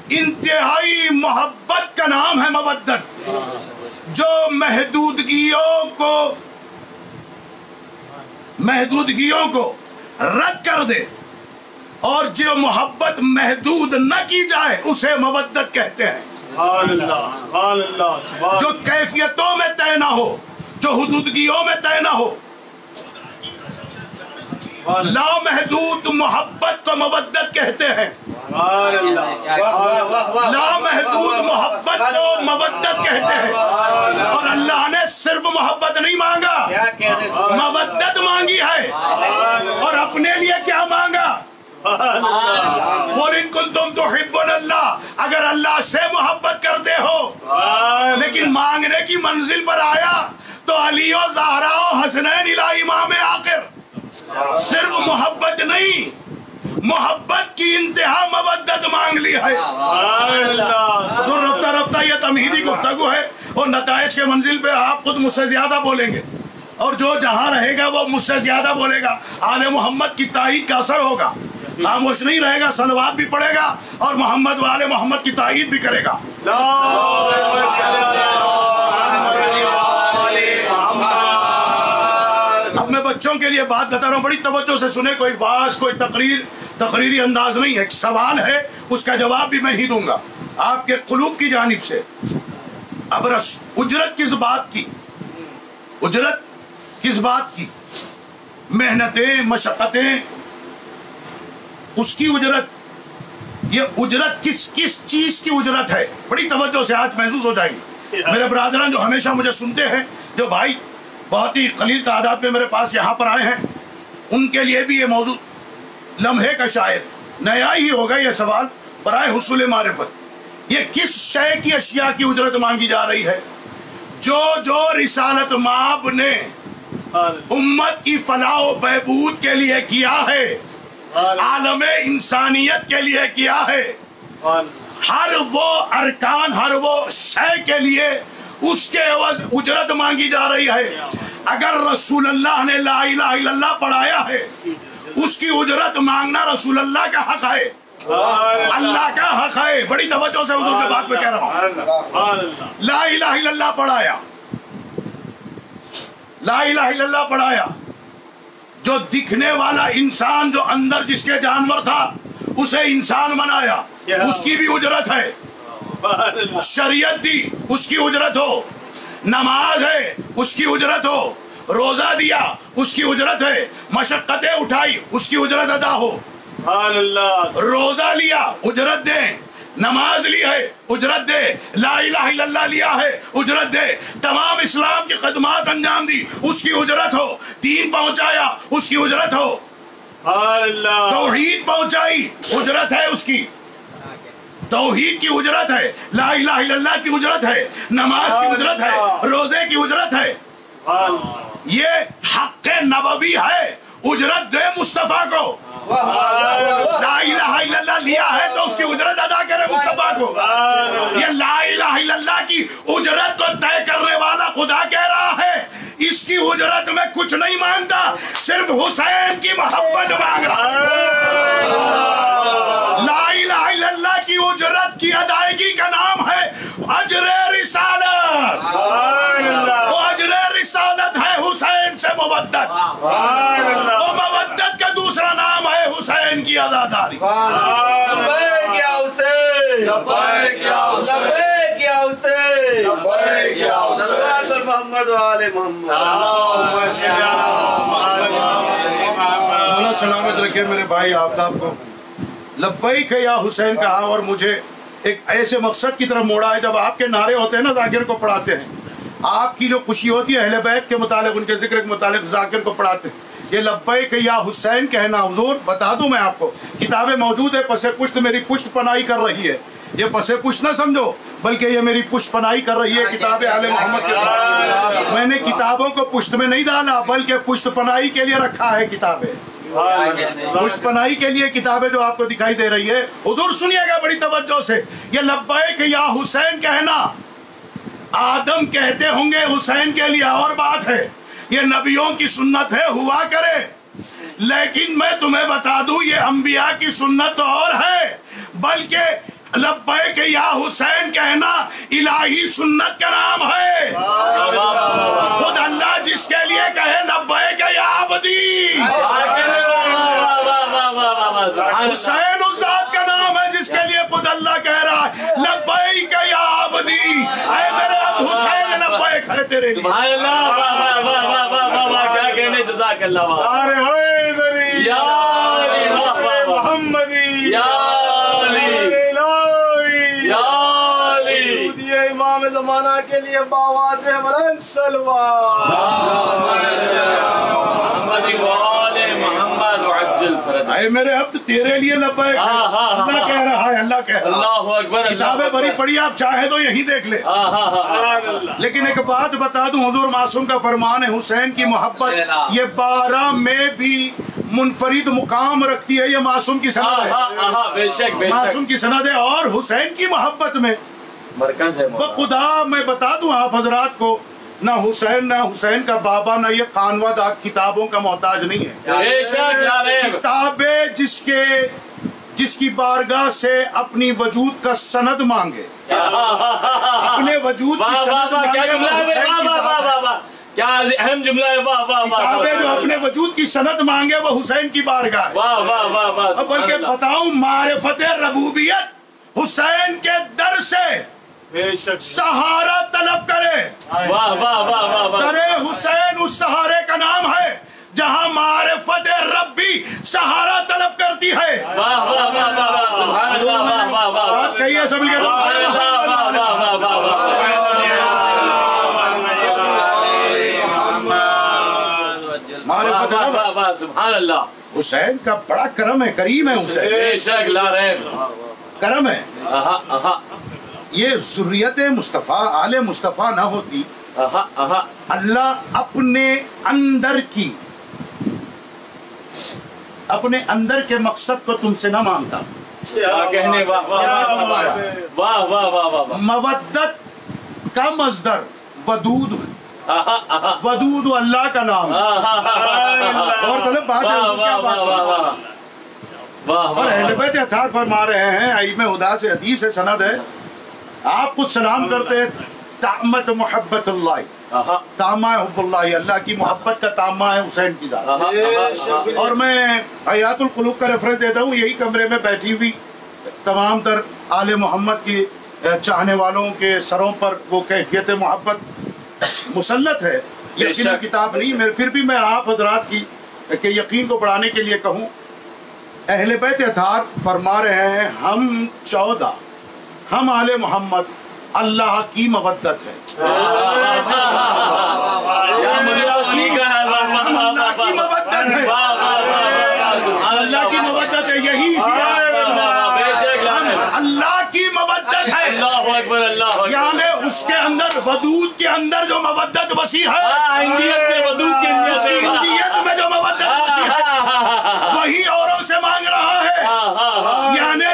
انتہائی محبت کا نام ہے مودت، جو محدودگیوں کو رد کر دے، اور جو محبت محدود نہ کی جائے اسے مودت کہتے ہیں۔ جو کیفیتوں میں طے نہ ہو، جو حدودگیوں میں طے نہ ہو، لا محدود محبت کو مودت کہتے ہیں۔ لا محدود محبت کو مودت کہتے ہیں۔ اور اللہ نے صرف محبت نہیں مانگا، مودت مانگی ہے۔ اور اپنے لیے کیا مانگا؟ قُلْ إِن كُنتُمْ تُحِبُّونَ اللَّهَ، اگر اللہ سے محبت کرتے ہو۔ لیکن مانگنے کی منزل پر آیا تو علی و زہرا و حسنین الی امام آخر، صرف محبت نہیں، محبت کی انتہا مودت مانگ لی ہے۔ تو رفتہ رفتہ یہ تمہیدی گفتگو ہے، اور نتائج کے منزل پہ آپ خود مجھ سے زیادہ بولیں گے، اور جو جہاں رہے گا وہ مجھ سے زیادہ بولے گا۔ آل محمد کی تائید کا اثر ہوگا، خاموش نہیں رہے گا، صلوات بھی پڑھے گا اور محمد والے محمد کی تائید بھی کرے گا۔ اب میں بچوں کے لیے بات بتا رہا ہوں، بڑی توجہ سے سنیں، کوئی واز، کوئی تقریری انداز نہیں ہے، ایک سوال ہے، اس کا جواب بھی میں ہی دوں گا آپ کے قلوب کی جانب سے۔ اب اجرت کس بات کی؟ اجرت کس بات کی؟ محنتیں، مشقتیں، اس کی اجرت۔ یہ اجرت کس چیز کی اجرت ہے؟ بڑی توجہ سے آج محسوس ہو جائیں گے میرے برادران جو ہمیشہ مجھے سنتے ہیں، جو بھائی بہت ہی قلیل تعداد میں میرے پاس یہاں پر آئے ہیں، ان کے لیے بھی یہ موضوع لمحے کا شاید نیا ہی ہوگا یہ سوال برائے حصول معرفت۔ یہ کس شے کی اشیاء کی اجرت مانگی جا رہی ہے؟ جو رسالت مآب نے امت کی فلاح و بہبود کے لیے کیا ہے، عالم انسانیت کے لیے کیا ہے، ہر وہ ارکان، ہر وہ شے کے لیے اس کے عوض اجرت مانگی جا رہی ہے۔ اگر رسول اللہ نے لا الہ الا اللہ پڑھایا ہے، اس کی اجرت مانگنا رسول اللہ کا حق ہے، اللہ کا حق ہے۔ بڑی توجہ سے حضور کے بات پہ کہہ رہا ہوں۔ لا الہ الا اللہ پڑھایا، لا الہ الا اللہ پڑھایا، جو دکھنے والا انسان، جو اندر جس کے جانور تھا، اسے انسان بنایا، اس کی بھی اجرت ہے۔ شریعت دی، اس کی اجرت ہو۔ نماز ہے، اس کی اجرت ہو۔ روزہ دیا، اس کی اجرت ہے۔ مشقتیں اٹھائی، اس کی اجرت ادا ہو۔ روزہ لیا، اجرت دیں۔ نماز لی ہے اجرت دے، لا الہ الا اللہ لیا ہے اجرت دے، تمام اسلام کی خدمات انجام دی اس کی اجرت ہو، دین پہنچایا اس کی اجرت ہو، توحید پہنچائی اجرت ہے اس کی، توحید کی اجرت ہے، لا الہ الا اللہ کی اجرت ہے، نماز کی اجرت ہے، روزے کی اجرت ہے، یہ حق نبوی ہے، اجرت دے مصطفیٰ کو، لا الہ الا اللہ لیا ہے تو اس کی اجرت ادا کرے مصطفیٰ کو، یہ لا الہ الا اللہ کی اجرت کو طے کرنے والا خدا کہہ رہا ہے اس کی اجرت میں کچھ نہیں مانگتا، صرف حسین کی محبت مانگ رہا ہے۔ لا الہ الا اللہ کی اجرت کی ادائیگی کا نام ہے اجر رسالت، وہ اجر رسالت ہے حسین سے مودت، وہ مودت کا دوسرا نام ہے حسین کی عزاداری۔ لبیک یا حسین، لبیک یا حسین، لبیک یا حسین، لبیک یا حسین، صلوات بر محمد و آل محمد۔ مولا سلامت رکھے میرے بھائی آفتاب کو، لبیک یا حسین کہا اور مجھے ایک ایسے مقصد کی طرف موڑا ہے۔ جب آپ کے نعرے ہوتے ہیں نا ذاکر کو پڑھاتے ہیں، آپ کی جو خوشی ہوتی ہے اہل بیت کے متعلق، ان کے ذکر کے متعلق ذاکر کو پڑھاتے ہیں، یہ لبیک یا حسین کہنا، حضور بتا دوں میں آپ کو، کتابیں موجود ہے، پس پشت میری پشت پناہی کر رہی ہے، یہ پس پشت نہ سمجھو بلکہ یہ میری پشت پناہی کر رہی ہے کتاب آل محمد کے ساتھ۔ میں نے کتابوں کو پشت میں نہیں ڈالا بلکہ پشت پناہی کے لیے رکھا ہے کتابیں، پشت پناہی کے لیے کتابیں جو آپ کو دکھائی دے رہی ہے۔ حضور سنیے گا بڑی توجہ سے، یہ لبیک یا حسین کہنا آدم کہتے ہوں گے حسین کے لیے اور بات ہے، یہ نبیوں کی سنت ہے ہوا کرے، لیکن میں تمہیں بتا دوں یہ انبیاء کی سنت اور ہے، بلکہ لبیک یا حسین کہنا الہی سنت کا نام ہے۔ خود اللہ جس کے لیے کہے لبیک یا عبدی، حسین اس ذات کا نام ہے جس کے لیے خود اللہ کہہ رہا ہے لبیک یا عبدی، اے میرے اب حسین لبیک ہے تیرے لیے۔ سبحان اللہ، واہ واہ واہ واہ واہ واہ، کیا کہنے، جزاک اللہ، ارے حیدری یا علی، واہ واہ واہ، محمدی یا علی، یا علی، یہ امام زمانہ کے لیے باواز بلند صلوات۔ محمد وآل محمد وعجل فرج۔ اے میرے عبد تیرے لیے لبیک ہے، اللہ کہہ رہا ہے، اللہ کہہ رہا ہے۔ اللہ اکبر، کتابیں بڑی پڑھی، آپ چاہے تو یہی دیکھ لیں۔ لیکن ایک بات بتا دوں، حضور معصوم کا فرمان ہے حسین کی محبت یہ 12 میں بھی منفرد مقام رکھتی ہے، یہ معصوم کی سند ہے، بے شک بے شک، معصوم کی سند ہے، اور حسین کی محبت میں مرکز ہے وہ خدا میں بتا دوں آپ حضرات کو، نہ حسین کا بابا نہ یہ خانوہ کتابوں کا محتاج نہیں ہے۔ بے شک یا ریب، کتابیں جس کی بارگاہ سے اپنی وجود کا سند مانگے، اپنے وجود کی سند مانگے، کیا جملہ ہے، واہ واہ واہ واہ، کیا اہم جملہ ہے، واہ واہ واہ، کتابیں جو اپنے وجود کی سند مانگے وہ حسین کی بارگاہ ہے۔ واہ واہ واہ واہ، بلکہ بتاؤں معرفت ربوبیت حسین کے در سے سہارا طلب کرے، واہ واہ واہ واہ، در حسین اس سہارے کا نام ہے جہاں معرفت ربی سہارا طلب کرتی ہے۔ واہ واہ واہ واہ، سبحان اللہ، واہ واہ واہ، آپ کہیے سب کے معرفت رب، سبحان اللہ، حسین کا بڑا کرم ہے، کریم ہے حسین، بے شک لا ریب، کرم ہے۔ آہا آہا یہ ذریت مصطفیٰ آل مصطفیٰ نہ ہوتی، آہا آہا، اللہ اپنے اندر کے مقصد کو تم سے نہ مانگتا۔ کیا کہنے، واہ واہ واہ واہ واہ واہ واہ، مودت کا مصدر ودود ہے، آہا آہا، ودود اللہ کا نام ہے، اور طلب بات ہے، کیا بات ہے؟ اور اہل بیت اطہار فرما رہے ہیں، ائمہ ہدا سے حدیث ہے، سند ہے، آپ کو سلام کرتے تامت محبت اللہ، تامہ حب اللہ، اللہ کی محبت کا تامہ ہے حسین کی ذات۔ اور میں حیات القلوب کا ریفرنس دیتا ہوں، یہی کمرے میں بیٹھی ہوئی تمام تر آل محمد کی چاہنے والوں کے سروں پر وہ کیفیت محبت مسلط ہے، یقین کتاب نہیں، پھر بھی میں آپ حضرات کی کہ یقین کو بڑھانے کے لیے کہوں، اہل بیت اطہار فرما رہے ہیں ہم 14 ہم آل محمد اللہ کی مودت ہے. ہم اللہ کی مودت ہے. اللہ کی مودت ہے. یہی اللہ کی مودت ہے. یعنی اس کے اندر ودود کے اندر جو مودت وسیع ہے، ہندیت میں جو مودت وسیع ہے، وہی اوروں سے مانگ رہا ہے. یعنی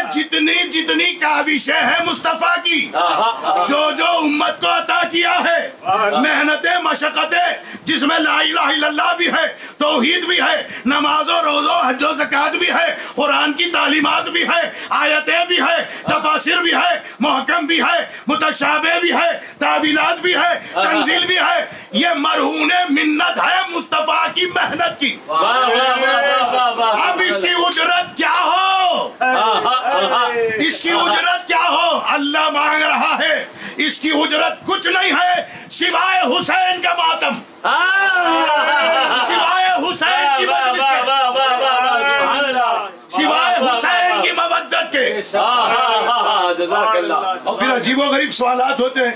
جتنی کاوشیں ہیں مصطفیٰ کی، جو امت کو عطا کیا ہے، محنتیں مشقتیں، جس میں لا الہ الا اللہ بھی ہے، توحید بھی ہے، نماز و روزہ حج و زکات بھی ہے، قرآن کی تعلیمات بھی ہے، آیتیں بھی ہے، تفاسیر بھی ہے، محکم بھی ہے، متشابہ بھی ہے، تعویلات بھی ہے، تنزیل بھی ہے. یہ مرہون منت ہے مصطفیٰ کی محنت کی. اب اس کی اجرت کیا ہو؟ اس کی اجرت کیا ہو؟ اللہ مانگ رہا ہے. اس کی اجرت کچھ نہیں ہے سوائے حسین کا ماتم، سوائے حسین کی مجلس کے، سوائے حسین کی مودت کے. اور پھر عجیب و غریب سوالات ہوتے ہیں.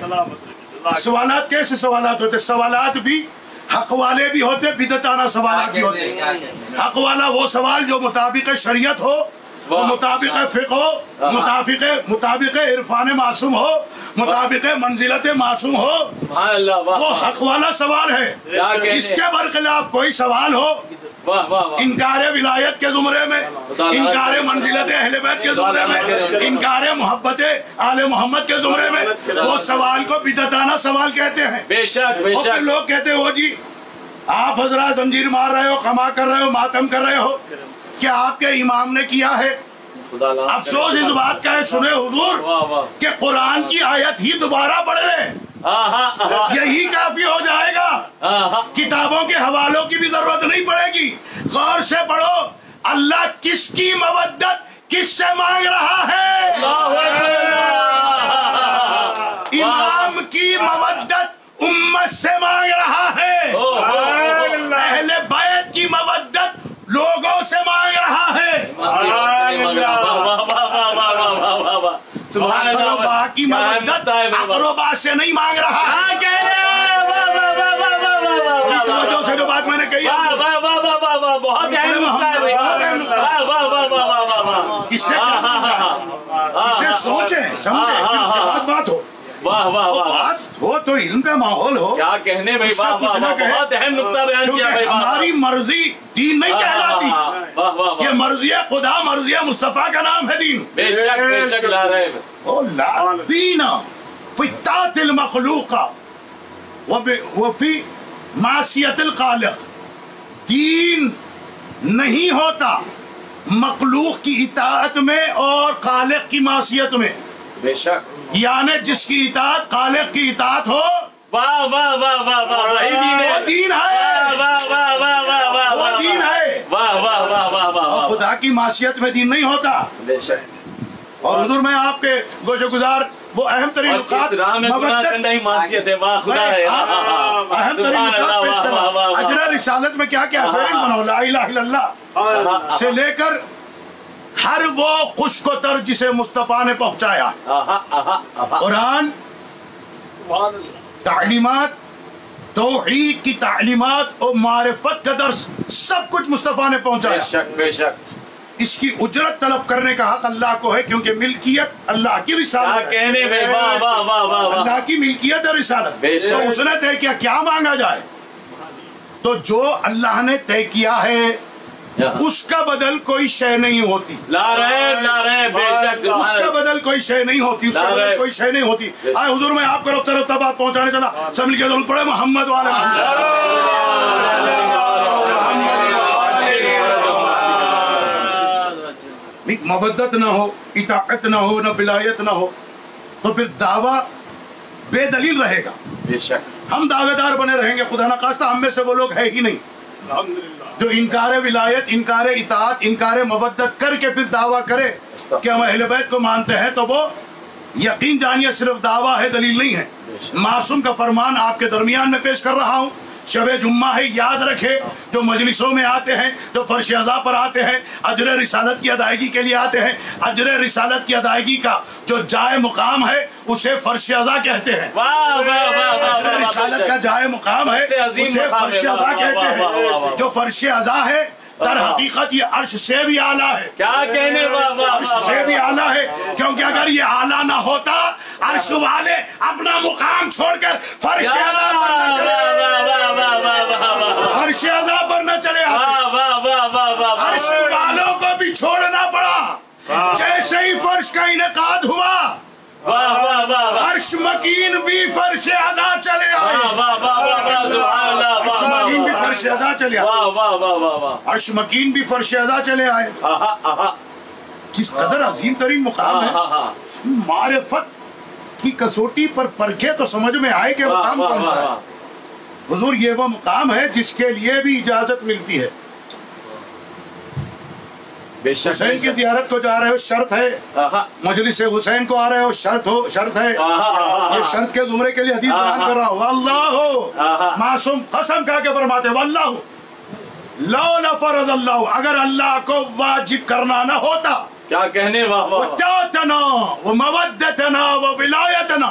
سوالات کیسے سوالات ہوتے ہیں؟ سوالات بھی حق والے بھی ہوتے، بدعتانہ سوالات بھی ہوتے ہیں. حق والا وہ سوال جو مطابق شریعت ہو، مطابق فقہ ہو، مطابق عرفان معصوم ہو، مطابق منزلت معصوم ہو، وہ حق والا سوال ہے. اس کے برخلاف کوئی سوال ہو انکار ولایت کے زمرے میں، انکار منزلت اہل بیت کے زمرے میں، انکار محبت آل محمد کے زمرے میں، وہ سوال کو بدعتانہ سوال کہتے ہیں. بے شک بے اور شک. پھر لوگ کہتے ہو جی آپ حضرات زنجیر مار رہے ہو، خما کر رہے ہو، ماتم کر رہے ہو، کیا آپ کے امام نے کیا ہے؟ افسوس اس بات کا ہے سنے حضور کہ قرآن کی آیت ہی دوبارہ پڑھ لیں، یہی کافی ہو جائے گا. کتابوں کے حوالوں کی بھی ضرورت نہیں پڑے گی. غور سے پڑھو اللہ کس کی مودت کس سے مانگ رہا ہے. امام کی مودت امت سے مانگ رہا ہے. اہل بیت کی مودت لوگوں سے مانگ رہا ہے. اقربا کی مودت اقربا سے نہیں مانگ رہا ہے. توجہ سے جو بات میں نے کہی اسے سوچیں سمجھیں اس کے بعد بات ہو. بات ہو تو علم کا ماحول ہو. کیا کہنے بھائی، بہت اہم نقطہ بیان کیا بھائی. ہماری مرضی دین نہیں کہلاتی. یہ مرضی خدا، مرضی مصطفیٰ کا نام ہے دین. بے شک بے شک. لا ریب. لا دین فی طاعت المخلوق وفی معصیت الخالق. دین نہیں ہوتا مخلوق کی اطاعت میں اور خالق کی معصیت میں. بے شک. یعنی جس کی اطاعت خالق کی اطاعت ہو، واہ واہ واہ واہ واہ، وہ دین ہے. واہ واہ واہ واہ واہ، وہ دین ہے. واہ واہ واہ واہ واہ. اور خدا کی معصیت میں دین نہیں ہوتا. بے شک. اور حضور میں آپ کے گوشہ گزار وہ اہم ترین نکات معصیت ہے. واہ خدا ہے. اہم ترین نکات پیش کر رہا. اجرا رسالت میں کیا کیا فہرست بناؤ لا الہ الا اللہ سے لے کر ہر وہ خشک و تر جسے مصطفیٰ نے پہنچایا. قرآن تعلیمات، توحید کی تعلیمات اور معرفت کا درس سب کچھ مصطفیٰ نے پہنچایا. بے شک بے شک. اس کی اجرت طلب کرنے کا حق اللہ کو ہے کیونکہ ملکیت اللہ کی رسالت ہے. کہنے میں واہ واہ واہ واہ. اللہ کی ملکیت اور رسالت. تو اس نے طے کیا کیا مانگا جائے، تو جو اللہ نے طے کیا ہے اس کا بدل کوئی شے نہیں ہوتی. لا رہے بے شک. اس کا بدل کوئی شے نہیں ہوتی. اس کا بدل کوئی شے نہیں ہوتی. آئے حضور میں آپ کو رفتہ رفتہ بات پہنچانے چلا. سب مل کے ضرور پڑھے محمد والے مودت نہ ہو، اطاعت نہ ہو، نہ ولایت نہ ہو، تو پھر دعویٰ بے دلیل رہے گا. بے شک. ہم دعوے دار بنے رہیں گے. خدا نخواستہ ہم میں سے وہ لوگ ہے ہی نہیں جو انکار ولایت، انکار اطاعت، انکار مودت کر کے پھر دعویٰ کرے کہ ہم اہل بیت کو مانتے ہیں. تو وہ یقین جانیے صرف دعویٰ ہے، دلیل نہیں ہے. معصوم کا فرمان آپ کے درمیان میں پیش کر رہا ہوں شب جمعہ ہے، یاد رکھے جو مجلسوں میں آتے ہیں، جو فرش اذا پر آتے ہیں، اجر رسالت کی ادائیگی کے لیے آتے ہیں، اجر رسالت کی ادائیگی کا جو جائے مقام ہے اسے فرش اذا کہتے ہیں۔ اجر رسالت کا جائے مقام ہے اسے فرش اذا کہتے ہیں۔ جو فرش اذا ہے در حقیقت یہ عرش سے بھی اعلیٰ ہے۔ کیا کہنے؟ عرش سے بھی اعلیٰ ہے، کیونکہ اگر یہ اعلیٰ نہ ہوتا عرش والے اپنا مقام چھوڑ کر فرش اعلیٰ پر نہ چلے، فرش اعلیٰ پر نہ چلے آتے، عرش والوں کو بھی چھوڑنا پڑا۔ جیسے ہی فرش کا انعقاد ہوا عرش مکین بھی فرش اعلیٰ چلے آئے، عرش مکین بھی فرش اعلیٰ چلے آئے، عرش مکین بھی فرش اعلیٰ چلے آئے۔ کس قدر عظیم ترین مقام ہے۔ معرفت کی کسوٹی پر پرکھے تو سمجھ میں آئے کہ مقام کون سا ہے۔ حضور یہ وہ مقام ہے جس کے لیے بھی اجازت ملتی ہے۔ حسین کی زیارت کو جا رہے ہو شرط ہے، مجلس حسین کو آ رہے ہو شرط ہے۔ یہ شرط کے زمرے کے لیے حدیث بیان کر رہا ہوں۔ واللہ معصوم قسم کہا کے فرماتے واللہ لولا فرض اللہ، اگر اللہ کو واجب کرنا نہ ہوتا، کیا کہنے؟ وطاعتنا ومودتنا وولایتنا،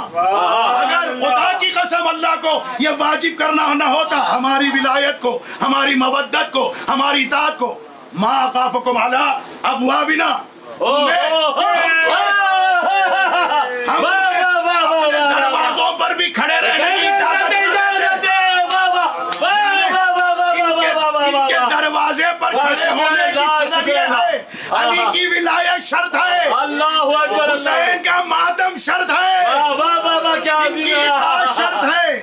اگر خدا کی قسم اللہ کو یہ واجب کرنا نہ ہوتا ہماری ولایت کو، ہماری مودت کو، ہماری اطاعت کو، ما اقافکم علی ابوابنا، ہم اپنے دروازوں پر بھی کھڑے رہنے کی اجازت ان کے دروازے پر کھڑے ہونے کی سزا یہ ہے۔ علی کی ولایت شرط ہے، اللہ اکبر، حسین کا ماتم شرط ہے، ان کی اطاعت شرط ہے۔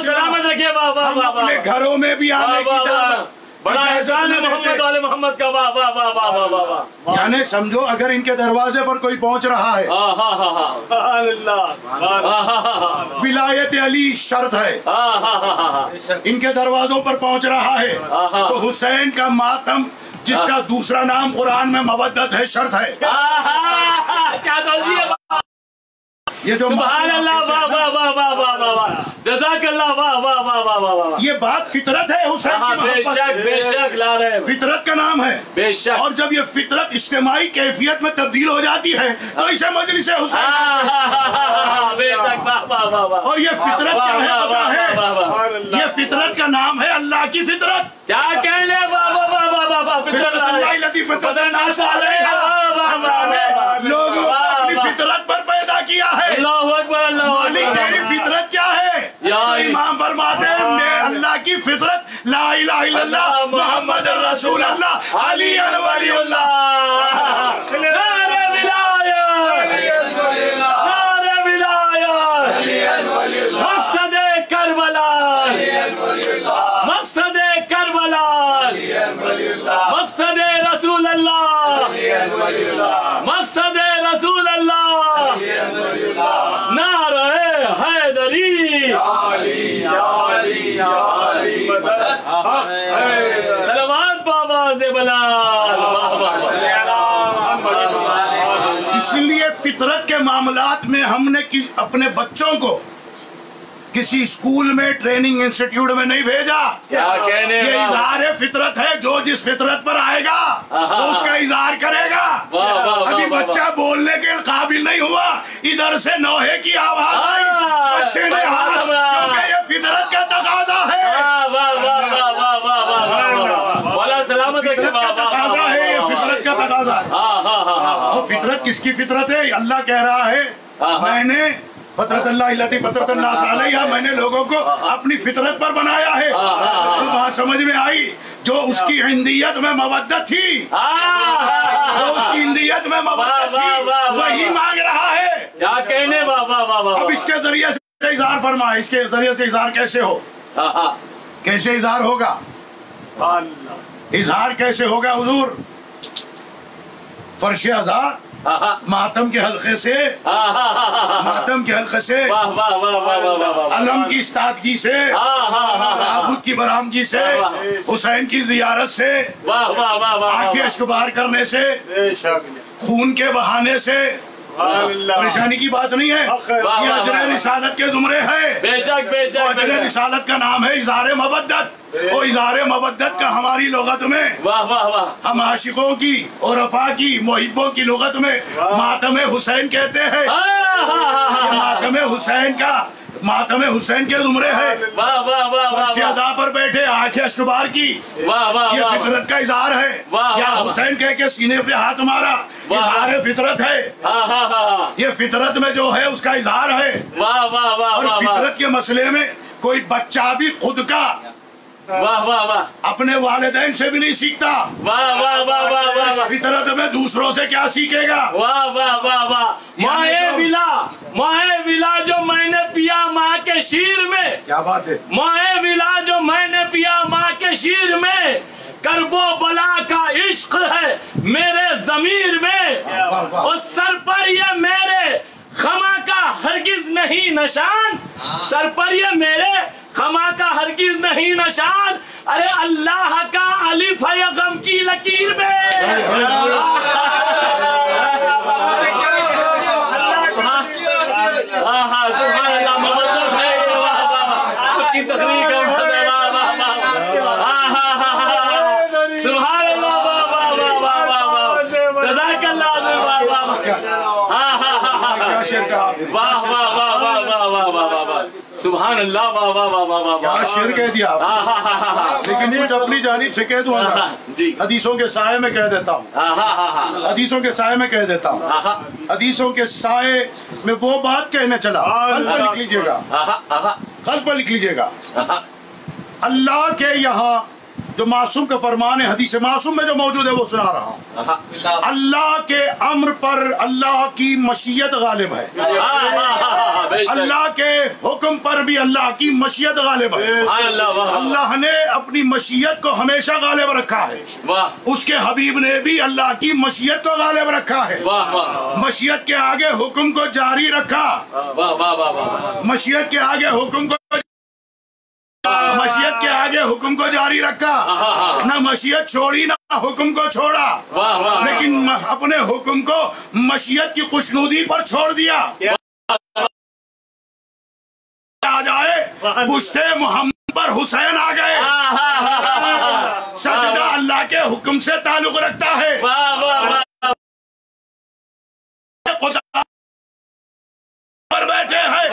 سلامت رکھے ہم اپنے گھروں میں بھی آنے کی دعوت بڑا احسان ہے محمد والے محمد کا۔ واہ واہ واہ واہ واہ واہ واہ، یعنی سمجھو اگر ان کے دروازے پر کوئی پہنچ رہا ہے ولایت علی شرط ہے، ان کے دروازوں پر پہنچ رہا ہے تو حسین کا ماتم جس کا دوسرا نام قرآن میں مودت ہے شرط ہے۔ کیا توجیہ ہے؟ یہ جو سبحان اللہ، واہ واہ واہ واہ واہ واہ واہ، جزاک اللہ، واہ واہ واہ واہ واہ واہ، یہ بات فطرت ہے حسین کی بے محبت، شک بے شک لا رہے ہیں، فطرت کا نام ہے بے شک۔ اور جب یہ فطرت اجتماعی کیفیت میں تبدیل ہو جاتی ہے تو اسے مجلس حسین، بے شک، واہ واہ واہ واہ۔ اور یہ فطرت کیا ہے پتہ ہے؟ یہ فطرت کا نام ہے اللہ کی فطرت۔ کیا کہنے؟ واہ واہ واہ واہ واہ واہ، فطرت اللہ الذی فطر الناس علیہا، اللہ نے لوگوں کو اپنی فطرت پر پیدا کیا ہے۔ اللہ اکبر، اللہ مالک تیری فطرت کیا ہے؟ تو امام فرماتے ہیں میں اللہ کی فطرت لا الہ الا اللہ محمد رسول اللہ علی ولی اللہ۔ نعرہ ولایت، نعرہ ولایت، مقصد کربلا، مقصد کربلا، مقصد رسول اللہ، مقصد رسول اللہ، نعرہ حیدری، صلوات بآواز بلال۔ اس لیے فطرت کے معاملات میں ہم نے اپنے بچوں کو کسی اسکول میں ٹریننگ انسٹیٹیوٹ میں نہیں بھیجا۔ کیا کہنے؟ یہ اظہار فطرت ہے، جو جس فطرت پر آئے گا وہ اس کا اظہار کرے گا۔ ابھی بچہ بولنے کے قابل نہیں ہوا، ادھر سے نوحے کی آواز آئی، بچے نے ہاتھ، کیونکہ یہ فطرت کا تقاضا ہے، سلامت فطرت کا تقاضا ہے، یہ فطرت کا تقاضا ہے۔ اور فطرت کس کی فطرت ہے؟ اللہ کہہ رہا ہے میں نے فطرت اللہ الذی فطر الناس علیہا، میں نے لوگوں کو اپنی فطرت پر بنایا ہے۔ تو بات سمجھ میں آئی؟ جو اس کی ہندیت میں مودت تھی، جو اس کی ہندیت میں مودت تھی وہی مانگ رہا ہے۔ کیا کہنے؟ اب اس کے ذریعے سے اظہار فرمائے، اس کے ذریعے سے اظہار کیسے ہو، کیسے اظہار ہوگا؟ اظہار کیسے ہوگا حضور؟ فرش اذا ماتم کے حلقے سے، ماتم کے حلقے سے، علم کی استادگی سے، تعبد کی برآمدگی سے، حسین کی زیارت سے، آنکھیں اشکبار کرنے سے، خون کے بہانے سے، پریشانی کی بات نہیں ہے، یہ اجر رسالت کے زمرے ہے۔ بے شک بے شک اجر رسالت کا نام ہے اظہار مودت، اور اظہار مودت کا ہماری لغت میں، واہ واہ واہ، ہم عاشقوں کی اور عرفا کی محبوں کی لغت میں ماتم حسین کہتے ہیں۔ یہ ماتم حسین کے زمرے ہے۔ واہ واہ واہ فرش ادا پر بیٹھے آنکھیں اشکبار کی، واہ واہ یہ واہ، فطرت کا اظہار ہے۔ واہ یا واہ، حسین کہہ کے سینے پہ ہاتھ مارا، اظہار فطرت ہے۔ ہاں ہاں ہاں، یہ فطرت میں جو ہے اس کا اظہار ہے۔ واہ واہ واہ اور واہ، فطرت کے مسئلے میں کوئی بچہ بھی خود کا واہ واہ واہ، اپنے والدین سے بھی نہیں سیکھتا، واہ واہ واہ واہ واہ، فطرت میں دوسروں سے کیا سیکھے گا؟ واہ واہ واہ واہ، ماہ ولا جو میں نے پیا ماں کے شیر میں، کیا بات ہے؟ ماہ ولا جو میں نے پیا ماں کے شیر میں، کرب و بلا کا عشق ہے میرے ضمیر میں، اور سر پر یہ میرے خما کا ہرگز نہیں نشان، سر پر یہ میرے خما کا ہرگز نہیں نشان، ارے اللہ کا الف ہے غم کی لکیر میں۔ سبحان اللہ، مبدت ہے آپ کی تقریر کا مقصد ہے، واہ واہ واہ، سبحان اللہ، واہ واہ واہ واہ واہ، جزاک اللہ، واہ واہ، کیا شعر کہا آپ نے؟ واہ واہ واہ واہ واہ واہ واہ واہ، سبحان اللہ، واہ واہ واہ واہ واہ، کیا شعر کہہ دیا آپ نے؟ لیکن کچھ اپنی جانب سے کہہ دوں گا، جی، حدیثوں کے سائے میں کہہ دیتا ہوں، حدیثوں کے سائے میں کہہ دیتا ہوں، حدیثوں کے سائے میں وہ بات کہنے چلا، قلب پر لکھ لیجئے گا، قلب پر لکھ لیجئے گا، اللہ کے یہاں جو معصوم کا فرمان ہے، حدیث معصوم میں جو موجود ہے وہ سنا رہا ہوں، اللہ کے امر پر اللہ کی مشیت غالب ہے، اللہ کے حکم پر بھی اللہ کی مشیت غالب ہے، اللہ نے اپنی مشیت کو ہمیشہ غالب رکھا ہے، اس کے حبیب نے بھی اللہ کی مشیت کو غالب رکھا ہے، مشیت کے آگے حکم کو جاری رکھا، مشیت کے آگے حکم کو مشیت کے آگے حکم کو جاری رکھا، نہ مشیت چھوڑی نہ حکم کو چھوڑا، لیکن اپنے حکم کو مشیت کی خوشنودی پر چھوڑ دیا۔ آ جائے پشتے محمد پر حسین آ گئے، سجدہ اللہ کے حکم سے تعلق رکھتا ہے، خدا پر بیٹھے ہیں،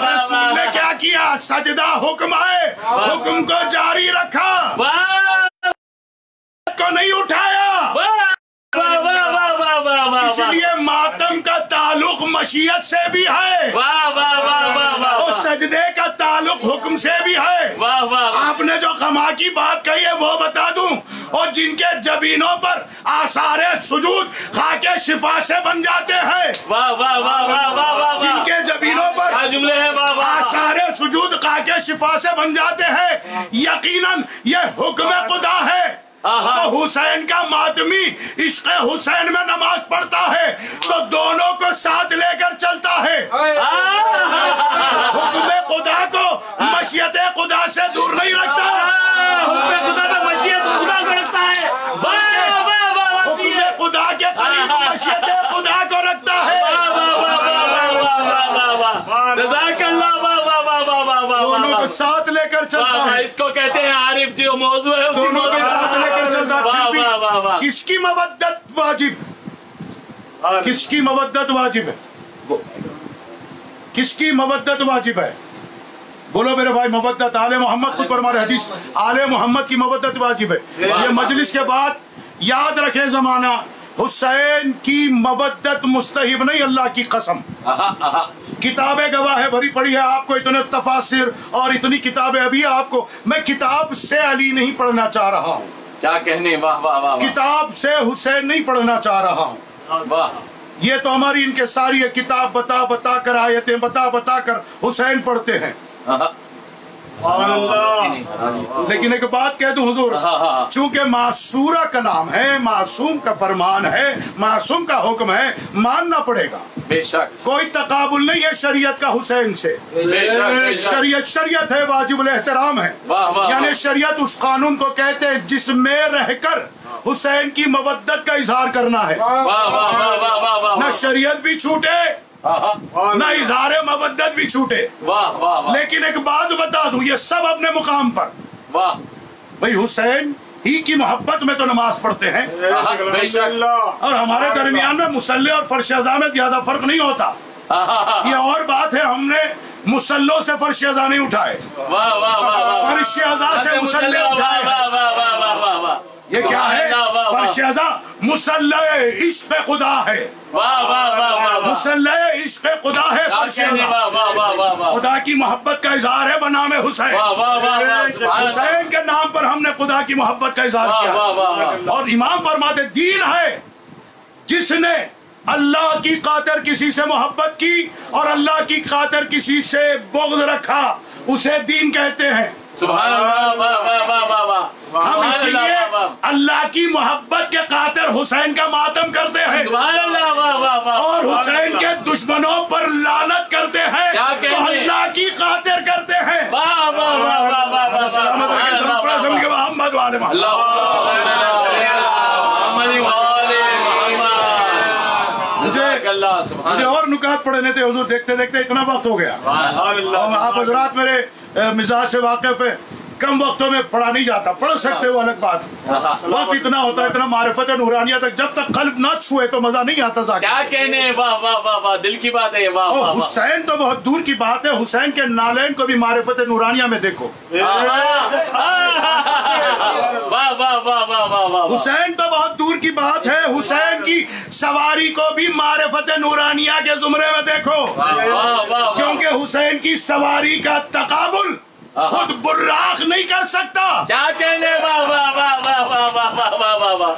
رسول نے کیا کیا؟ سجدہ حکم آئے، حکم کو جاری رکھا، کو نہیں اٹھایا، اس لیے ماتم کا تعلق مشیت سے بھی ہے، اور سجدے کا تعلق حکم سے بھی ہے۔ آپ نے جو خما کی بات کہی ہے وہ بتا دوں، اور جن کے جبینوں پر آثار سجود خاک شفا سے بن جاتے ہیں، جن کے جبینوں پر آثار سجود خاک شفا سے بن جاتے ہیں، یقیناً یہ حکم خدا ہے۔ تو حسین کا ماتمی عشق حسین میں نماز پڑھتا ہے تو دونوں کو ساتھ لے کر چلتا ہے، حکم خدا کو مشیت خدا سے دور نہیں رکھتا، حکم خدا کے قریب مشیت خدا کو رکھتا ہے، دونوں کو ساتھ لے کر چلتا ہے۔ اس کو کہتے ہیں عارف جو موضوع ہے، دونوں کے ساتھ لے کر چلتا ہے۔ کس کی مودت واجب؟ کس کی مودت واجب ہے؟ کس کی مودت واجب ہے؟ بولو میرے بھائی، مودت آل محمد کو فرمانے حدیث، آل محمد کی مودت واجب ہے۔ یہ مجلس کے بعد یاد رکھیں زمانہ، حسین کی مودت مستحب نہیں، اللہ کی قسم، کتابیں گواہ بھری پڑی ہے آپ کو، اتنے تفاسیر اور اتنی کتابیں، ابھی آپ کو میں کتاب سے علی نہیں پڑھنا چاہ رہا ہوں، کیا کہنے، واہ واہ واہ، کتاب سے حسین نہیں پڑھنا چاہ رہا ہوں، واہ، یہ تو ہماری ان کے ساری کتاب بتا بتا کر، آیتیں بتا بتا کر حسین پڑھتے ہیں۔ لیکن ایک بات کہہ دوں حضور، چونکہ معصورہ کا نام ہے، معصوم کا فرمان ہے، معصوم کا حکم ہے، ماننا پڑے گا، بے شک کوئی تقابل نہیں ہے شریعت کا حسین سے، شریعت ہے، واجب الاحترام ہے، یعنی شریعت اس قانون کو کہتے ہیں جس میں رہ کر حسین کی مودت کا اظہار کرنا ہے، نہ شریعت بھی چھوٹے نہ اظہار مودت بھی چھوٹے۔ لیکن ایک بات بتا دوں، یہ سب اپنے مقام پر، بھئی حسین ہی کی محبت میں تو نماز پڑھتے ہیں، اور ہمارے درمیان میں مصلی اور فرش اذا میں زیادہ فرق نہیں ہوتا۔ یہ اور بات ہے، ہم نے مصلوں سے فرش اذا نہیں اٹھائے، فرش اذا سے مصلی اٹھائے۔ یہ کیا ہے؟ فرش اذا مصلی عشق خدا ہے، مصلی عشق خدا ہے فرش اذا، خدا کی محبت کا اظہار ہے بنام حسین۔ حسین کے نام پر ہم نے خدا کی محبت کا اظہار کیا، اور امام فرماتے دین ہے جس نے اللہ کی خاطر کسی سے محبت کی اور اللہ کی خاطر کسی سے بغض رکھا، اسے دین کہتے ہیں۔ سبحان اللہ۔ ہم اسی لیے اللہ کی محبت کے خاطر حسین کا ماتم کرتے ہیں، اور حسین کے دشمنوں پر لعنت کرتے ہیں تو اللہ کی خاطر کرتے ہیں۔ سلامت رکھے درود پڑھیں سب کے محمد والے مجھے اور نکات پڑھنے تھے حضور، دیکھتے دیکھتے اتنا وقت ہو گیا۔ آپ حضرات میرے مزاج سے واقف ہے، کم وقتوں میں پڑھا نہیں جاتا، پڑھ سکتے وہ الگ بات، وقت اتنا ہوتا ہے، اتنا معرفت نورانیہ تک جب تک قلب نہ چھوئے تو مزہ نہیں آتا۔ کیا کہنے، واہ واہ واہ واہ، دل کی بات ہے، واہ واہ۔ حسین تو بہت دور کی بات ہے، حسین کے نالین کو بھی معرفت نورانیہ میں دیکھو۔ حسین تو بہت دور کی بات ہے، حسین کی سواری کو بھی معرفت نورانیہ کے زمرے میں دیکھو، کیونکہ حسین کی سواری کا تقابل خود براق نہیں کر سکتا۔ کیا کہنے، واہ واہ واہ واہ واہ واہ واہ واہ واہ۔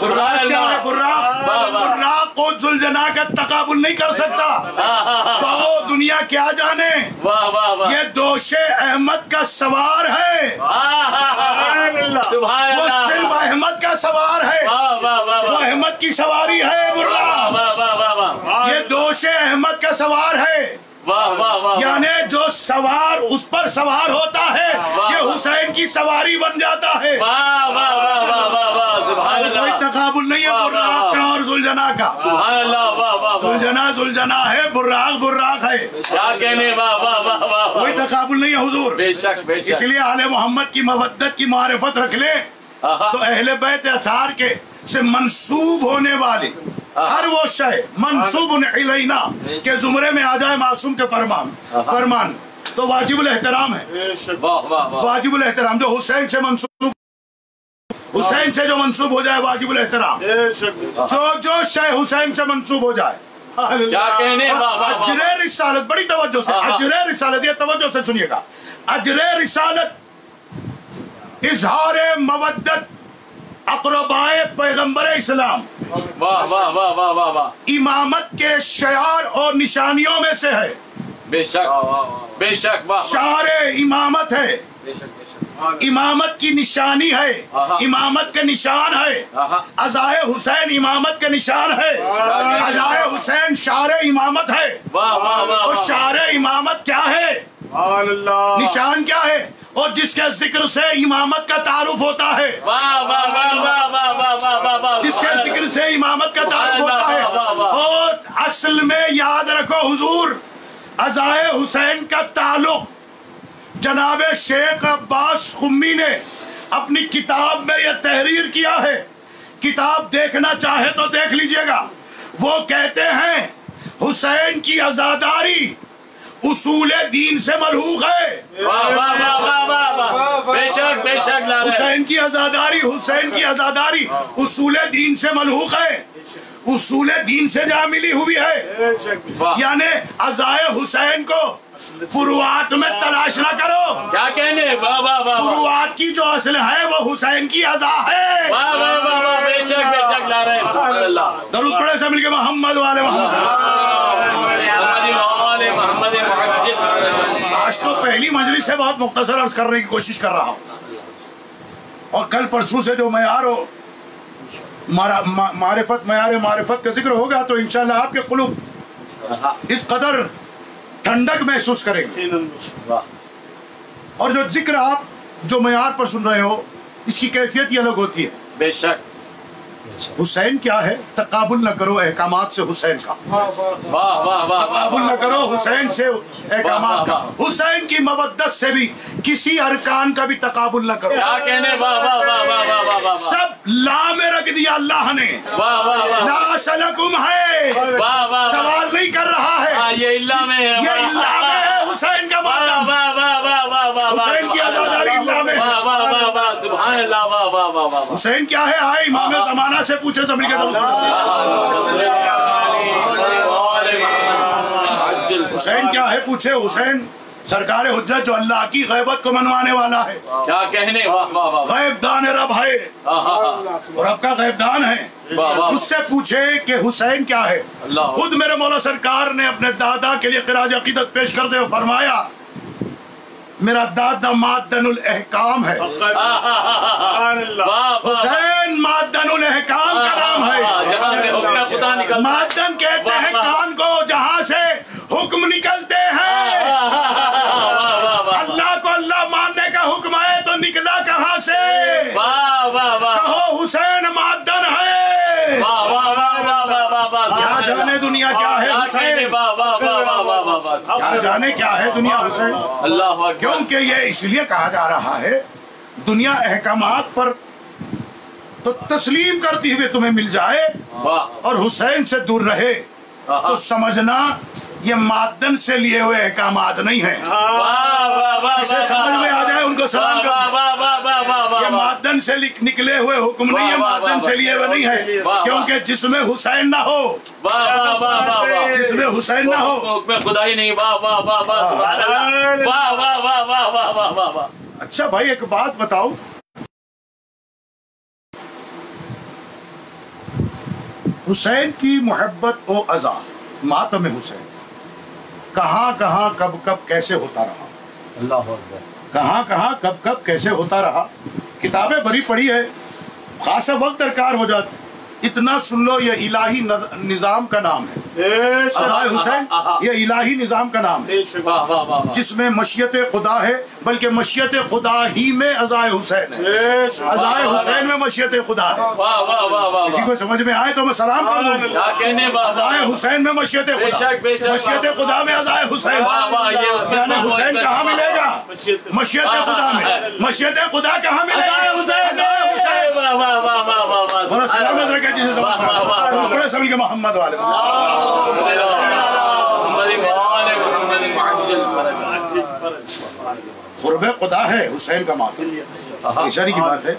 براق کیا ہے؟ براق کو ذوالجناح کا تقابل نہیں کر سکتا، تو دنیا کیا جانے، یہ دوش احمد کا سوار ہے، وہ صرف احمد کا سوار ہے، وہ احمد کی سواری ہے براق، یہ دوش احمد کا سوار ہے، یعنی جو سوار اس پر سوار ہوتا ہے یہ حسین کی سواری بن جاتا ہے۔ کوئی تقابل نہیں ہے براق کا اور ذوالجناح کا، ذوالجناح ذوالجناح ہے، براق براق ہے، کوئی تقابل نہیں ہے حضور۔ اس لیے آل محمد کی مودت کی معرفت رکھ لیں تو اہل بیت اطہار کے سے منسوب ہونے والی ہر وہ شے منسوب الینا کے زمرے میں آ جائے معصوم کے فرمان تو واجب الاحترام ہے، واجب الاحترام۔ جو حسین سے منسوب، حسین سے جو منسوب ہو جائے واجب الاحترام، جو شے حسین سے منسوب ہو جائے۔ اجر رسالت، بڑی توجہ سے اجر رسالت، یہ توجہ سے سنیے گا، اجر رسالت اظہار مودت اقربائے پیغمبر اسلام، امامت کے شعار اور نشانیوں میں سے ہے، بے شک بے شک، شعار امامت ہے، امامت کی نشانی ہے، امامت کے نشان ہے، عزائے حسین امامت کے نشان ہے، عزائے حسین شعار امامت ہے، اور شعار امامت کیا ہے، نشان کیا ہے، اور جس کے ذکر سے امامت کا تعارف ہوتا ہے، جس کے ذکر سے امامت کا تعارف ہوتا ہے۔ اور اصل میں یاد رکھو حضور، عزائے حسین کا تعلق جناب شیخ عباس قمی نے اپنی کتاب میں یہ تحریر کیا ہے، کتاب دیکھنا چاہے تو دیکھ لیجئے گا۔ وہ کہتے ہیں حسین کی عزاداری اصول دین سے ملحوق ہے، بے شک بے شک، حسین کی عزاداری، حسین کی عزاداری اصول دین سے ملحوق ہے، اصول دین سے جا ملی ہوئی ہے، یعنی عزائے حسین کو فروعات میں تلاش نہ کرو، کیا کہنے، فروعات کی جو اصل ہے وہ حسین کی عزا ہے۔ بے شک بے شک، درود پڑھے سے مل کے محمد والے محمد۔ آج تو پہلی مجلس سے بہت مختصر عرض کرنے کی کوشش کر رہا ہوں، اور کل پرسوں سے جو معیار ہو معرفت کا ذکر ہوگا تو انشاءاللہ آپ کے قلوب اس قدر ٹھنڈک محسوس کریں گے، اور جو ذکر آپ جو معیار پر سن رہے ہو اس کی کیفیت ہی الگ ہوتی ہے۔ بے شک حسین کیا ہے؟ تقابل نہ کرو احکامات سے حسین کا، واہ واہ واہ، تقابل نہ کرو حسین سے احکامات کا، حسین کی مودت سے بھی کسی ارکان کا بھی تقابل نہ کرو۔ کیا کہنے، واہ واہ واہ واہ واہ واہ، سب لا میں رکھ دیا اللہ نے، واہ واہ واہ، لا اسلکم ہے، واہ واہ، سوال نہیں کر رہا ہے، یہ اللہ میں ہے، یہ اللہ میں ہے حسین کا ماتم، واہ واہ واہ واہ واہ، حسین کی عزاداری اللہ میں ہے، واہ واہ واہ واہ، سبحان اللہ، واہ واہ واہ واہ، حسین کیا ہے؟ آئے امام زمانہ سے پوچھے زمین کے دور، حسین کیا ہے پوچھے، حسین سرکار حجت جو اللہ کی غیبت کو منوانے والا ہے، کیا کہنے، واہ واہ واہ، غیب دان رب ہے، رب کا غیب دان ہے، اس سے پوچھے کہ حسین کیا ہے۔ خود میرے مولا سرکار نے اپنے دادا کے لیے خراج عقیدت پیش کرتے ہوئے فرمایا میرا دادا معدن الاحکام ہے، حسین معدن الاحکام کا نام ہے، جہاں سے حکم خدا نکلتا ہے، معدن کہتے ہیں کان کو جہاں سے حکم نکلتے ہیں، اللہ کو اللہ ماننے کا حکم ہے تو نکلا کہاں سے؟ واہ واہ واہ، کہو حسین معدن ہے، واہ واہ واہ واہ واہ واہ، کیا جانے دنیا کیا ہے حسین، واہ واہ واہ واہ واہ واہ، کیا جانے کیا ہے دنیا حسین، اللہ اکبر، کیونکہ یہ اس لیے کہا جا رہا ہے دنیا احکامات پر تو تسلیم کرتی ہوئے تمہیں مل جائے اور حسین سے دور رہے تو سمجھنا یہ معدن سے لیے ہوئے احکامات نہیں ہیں، اسے سمجھ میں آ جائے ان کو سلام کر، یہ معدن سے نکلے ہوئے حکم نہیں ہے، معدن سے لیے ہوئے نہیں ہے، کیونکہ جس میں حسین نہ ہو، جس میں حسین نہ ہو خدا ہی نہیں، واہ واہ واہ واہ، سبحان اللہ، واہ واہ واہ واہ واہ واہ واہ واہ۔ اچھا بھائی ایک بات بتاؤ، حسین کی محبت و عزا ماتم حسین کہاں کہاں کب کب کیسے ہوتا رہا، اللہ اکبر، کہاں کہاں کب کب کیسے ہوتا رہا، کتابیں بھری پڑی ہے، خاصا وقت درکار ہو جاتا، اتنا سن لو یہ الہی نظام کا نام ہے، عزائے حسین یہ الہی نظام کا نام ہے جس میں مشیت خدا ہے، بلکہ مشیت خدا ہی میں عزائے حسین ہے، عزائے حسین میں مشیت خدا ہے، کسی کو سمجھ میں آئے تو میں سلام کر دوں، عزائے حسین میں مشیت خدا، مشیت خدا میں عزائے حسین، یعنی حسین کہاں ملے گا؟ مشیت خدا میں، مشیت خدا کہاں ملے گا؟ سلامت رکھے جسے بڑے سمجھ کے محمد والے قرب خدا ہے حسین کا ماتم، اشاری کی بات ہے،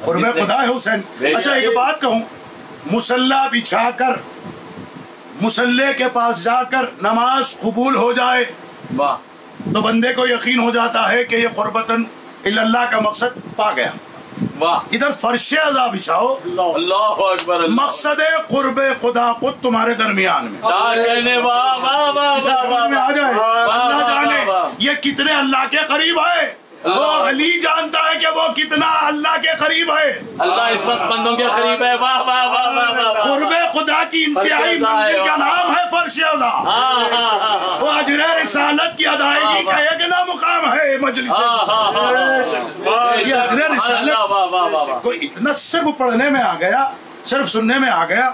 قرب خدا ہے حسین۔ اچھا ایک بات کہوں، مصلی بچھا کر مصلی کے پاس جا کر نماز قبول ہو جائے تو بندے کو یقین ہو جاتا ہے کہ یہ قربتاً اللہ کا مقصد پا گیا۔ ادھر فرش عزا بچھاؤ، اللہ اکبر، مقصد قرب خدا خود تمہارے درمیان میں، آ جائے اللہ جانے یہ کتنے اللہ کے قریب ہے، وہ علی جانتا ہے کہ وہ کتنا اللہ کے قریب ہے، اللہ اس وقت بندوں کے قریب ہے، واہ واہ واہ واہ، قرب خدا کی انتہائی منزل کا نام ہے فرش عزا، وہ اجر رسالت کی ادائیگی کا ایک نہ مقام ہے مجلس، یہ اجر رسالت کوئی اتنا صرف پڑھنے میں آ گیا، صرف سننے میں آ گیا۔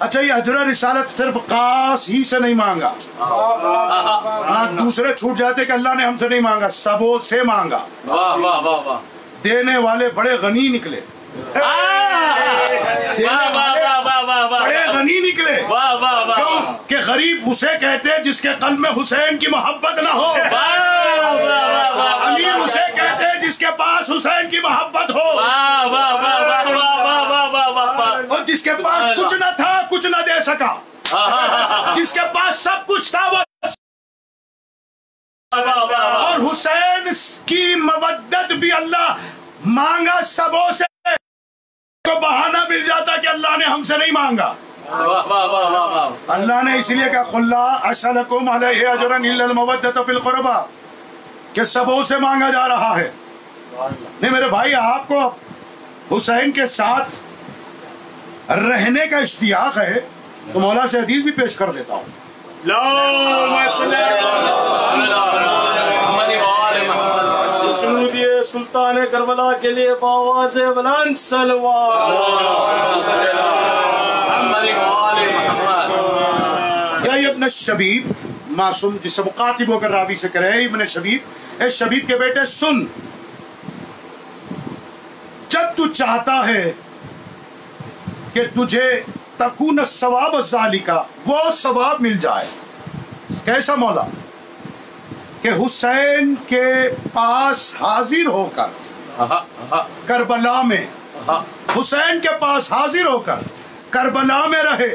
اچھا یہ اجر رسالت صرف خاص ہی سے نہیں مانگا، دوسرے چھوٹ جاتے کہ اللہ نے ہم سے نہیں مانگا، سبوں سے مانگا، دینے والے بڑے غنی نکلے، بڑے غنی نکلے، کیوں کہ غریب اسے کہتے جس کے قلب میں حسین کی محبت نہ ہو، امیر اسے کہتے جس کے پاس حسین کی محبت ہو، اور جس کے پاس کچھ نہ تھا کچھ نہ دے سکا، جس کے پاس سب کچھ تھا وہ، اور حسین کی مودت بھی اللہ مانگا سبوں سے، کو بہانہ مل جاتا کہ اللہ نے ہم سے نہیں مانگا، اللہ نے اس لیے کہا قُلْ لَا أَسْأَلُكُمْ عَلَيْهِ أَجْرًا إِلَّا الْمَوَدَّةَ فِي الْقُرْبَى، کہ سبوں سے مانگا جا رہا ہے۔ نہیں میرے بھائی آپ کو حسین کے ساتھ رہنے کا اشتیاق ہے تو مولا سے حدیث بھی پیش کر دیتا ہوں، سلطان کربلا کے لیے بآواز بلند صلوات. یا ابن شبیب، معصوم جسے مقاتب ہو کر راوی سے کرے، ابن شبیب، اے شبیب کے بیٹے سن، جب تو چاہتا ہے کہ تجھے تکون الثواب الذالکا، وہ ثواب مل جائے، کیسا مولا؟ کہ حسین کے پاس حاضر ہو کر کربلا میں، حسین کے پاس حاضر ہو کر کربلا میں رہے،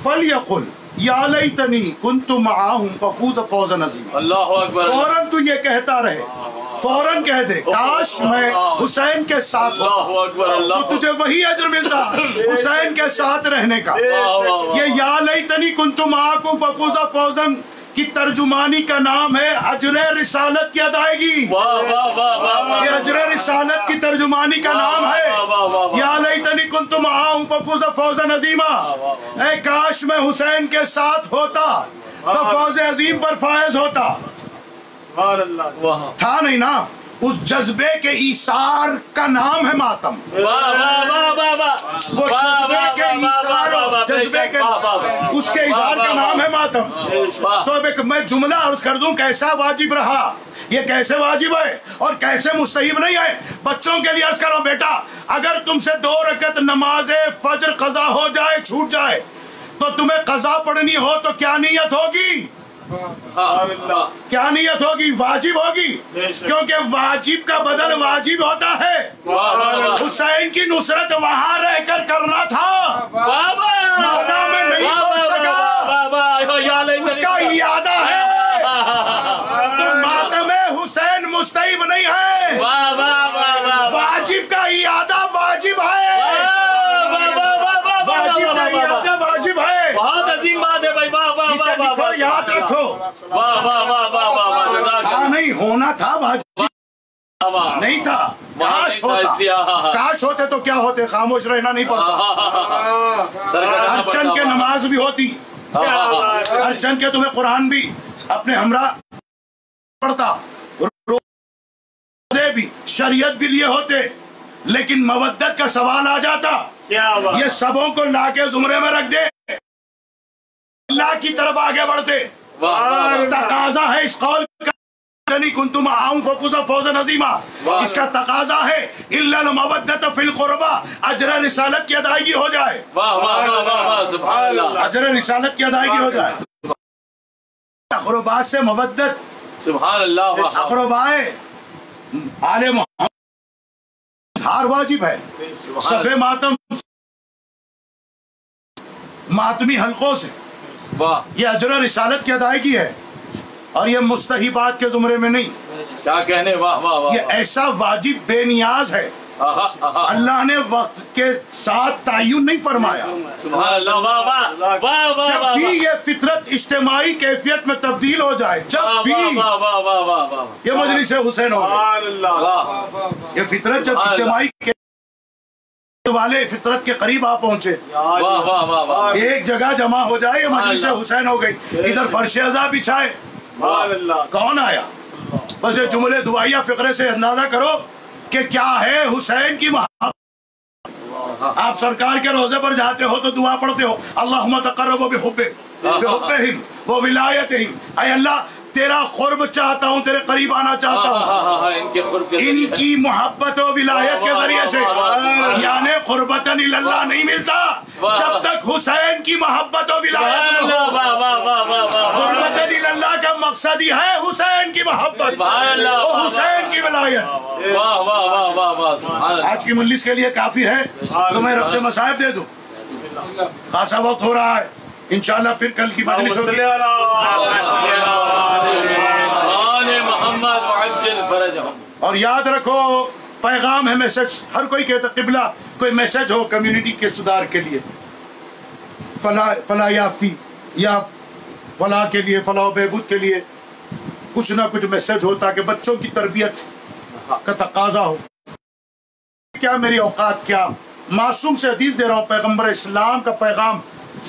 فَلْيَقُلْ يَا لَيْتَنِي كُنْتُ مَعَهُمْ فَفُوزَ فَوْزًا عَظِيمًا. اللہ اکبر. فوراً تو یہ کہتا رہے، فوراً کہہ دے کاش میں حسین کے ساتھ ہوتا تو تجھے وہی اجر ملتا حسین کے ساتھ رہنے کا. یہ یا لیتنی کنت معکم ففوز فوزا کی ترجمانی کا نام ہے اجر رسالت کی ادائیگی. یہ اجر رسالت کی ترجمانی کا نام ہے یا لیتنی کنت معہم ففوز فوزا عظیما. اے کاش میں حسین کے ساتھ ہوتا تو فوز عظیم پر فائز ہوتا. تھا نہیں نا، اس جذبے کے ایثار کا نام ہے ماتم. وہ جذبے کے ایثار، جذبے کے اس کے ایثار کا نام ہے ماتم. تو اب میں جملہ عرض کر دوں کیسا واجب رہا، یہ کیسے واجب ہے اور کیسے مستحب نہیں ہے. بچوں کے لیے عرض کرو بیٹا، اگر تم سے 2 رکعت نماز فجر قضا ہو جائے، چھوٹ جائے، تو تمہیں قضا پڑھنی ہو تو کیا نیت ہوگی؟ کیا نیت ہوگی؟ واجب ہوگی، کیونکہ واجب کا بدل واجب ہوتا ہے. حسین کی نصرت وہاں رہ کر کرنا تھا، مولا میں نہیں پہنچ سکا، اس کا اعادہ ہے. تو ماتم حسین مستحب نہیں ہے، واجب کا اعادہ واجب ہے، واجب کا اعادہ واجب ہے. بہت عظیم بات ہے بھائی. اسے لکھو، یاد رکھو. نہیں ہونا تھا، واجب نہیں تھا. کاش ہوتا، کاش ہوتے تو کیا ہوتے، خاموش رہنا نہیں پڑتا. ارچن کے نماز بھی ہوتی، ارچن کے تمہیں قرآن بھی اپنے ہمراہ پڑھتا، روزے بھی، شریعت بھی لیے ہوتے، لیکن مودت کا سوال آ جاتا. یہ سبوں کو لا کے زمرے میں رکھ دے، اللہ کی طرف آگے بڑھتے. تقاضا ہے اس قول کا، کنتم معہم ففوز فوزا عظیما. اس کا تقاضا ہے الا المودۃ فی القربى، اجر رسالت کی ادائیگی ہو جائے. اجر رسالت کی ادائیگی ہو جائے. اقربات سے مودت، سبحان اللہ. اقربائے آل محمد اظہار واجب ہے. صف ماتم ماتمی حلقوں سے یہ اجر رسالت کی ادائیگی ہے، اور یہ مستحبات کے زمرے میں نہیں. کیا کہنے، واہ واہ واہ. یہ ایسا واجب بے نیاز ہے، اللہ نے وقت کے ساتھ تعین نہیں فرمایا. سبحان اللہ. واہ واہ واہ واہ. جب بھی یہ فطرت اجتماعی کیفیت میں تبدیل ہو جائے، جب بھی یہ مجلس حسین ہو گئے، یہ فطرت جب اجتماعی والے فطرت کے قریب آپ پہنچے، ایک جگہ جمع ہو جائے، یہ مجلس حسین ہو گئی. ادھر فرش عزا بچھائے، کون آیا؟ بس یہ جملے دعائیہ فقرے سے اندازہ کرو کہ کیا ہے حسین کی محبت. آپ سرکار کے روزے پر جاتے ہو تو دعا پڑھتے ہو، اللہم تقرب بحبہم وولایتہم. اے اللہ تیرا قرب چاہتا ہوں، تیرے قریب آنا چاہتا ہوں ان کی محبت و ولایت کے ذریعے سے. یعنی قربتاً اللہ نہیں ملتا جب تک حسین کی محبت و ولایت نہ ہو. قربتاً اللہ کا مقصد ہی ہے حسین کی محبت اور حسین کی ولایت. آج کی مجلس کے لیے کافی ہے تو میں ربط مصائب دے دوں، خاصا وقت ہو رہا ہے. انشاءاللہ پھر کل کی مجلس ہوگی. اور یاد رکھو پیغام ہے، میسج. ہر کوئی کہتا قبلہ کوئی میسج ہو کمیونٹی کے سدھار کے لیے، فلاح یافتی یا فلاح کے لیے، فلاح و بہبود کے لیے کچھ نہ کچھ میسج ہو تاکہ بچوں کی تربیت کا تقاضا ہو. کیا میری اوقات، کیا معصوم سے حدیث دے رہا ہوں، پیغمبر اسلام کا پیغام.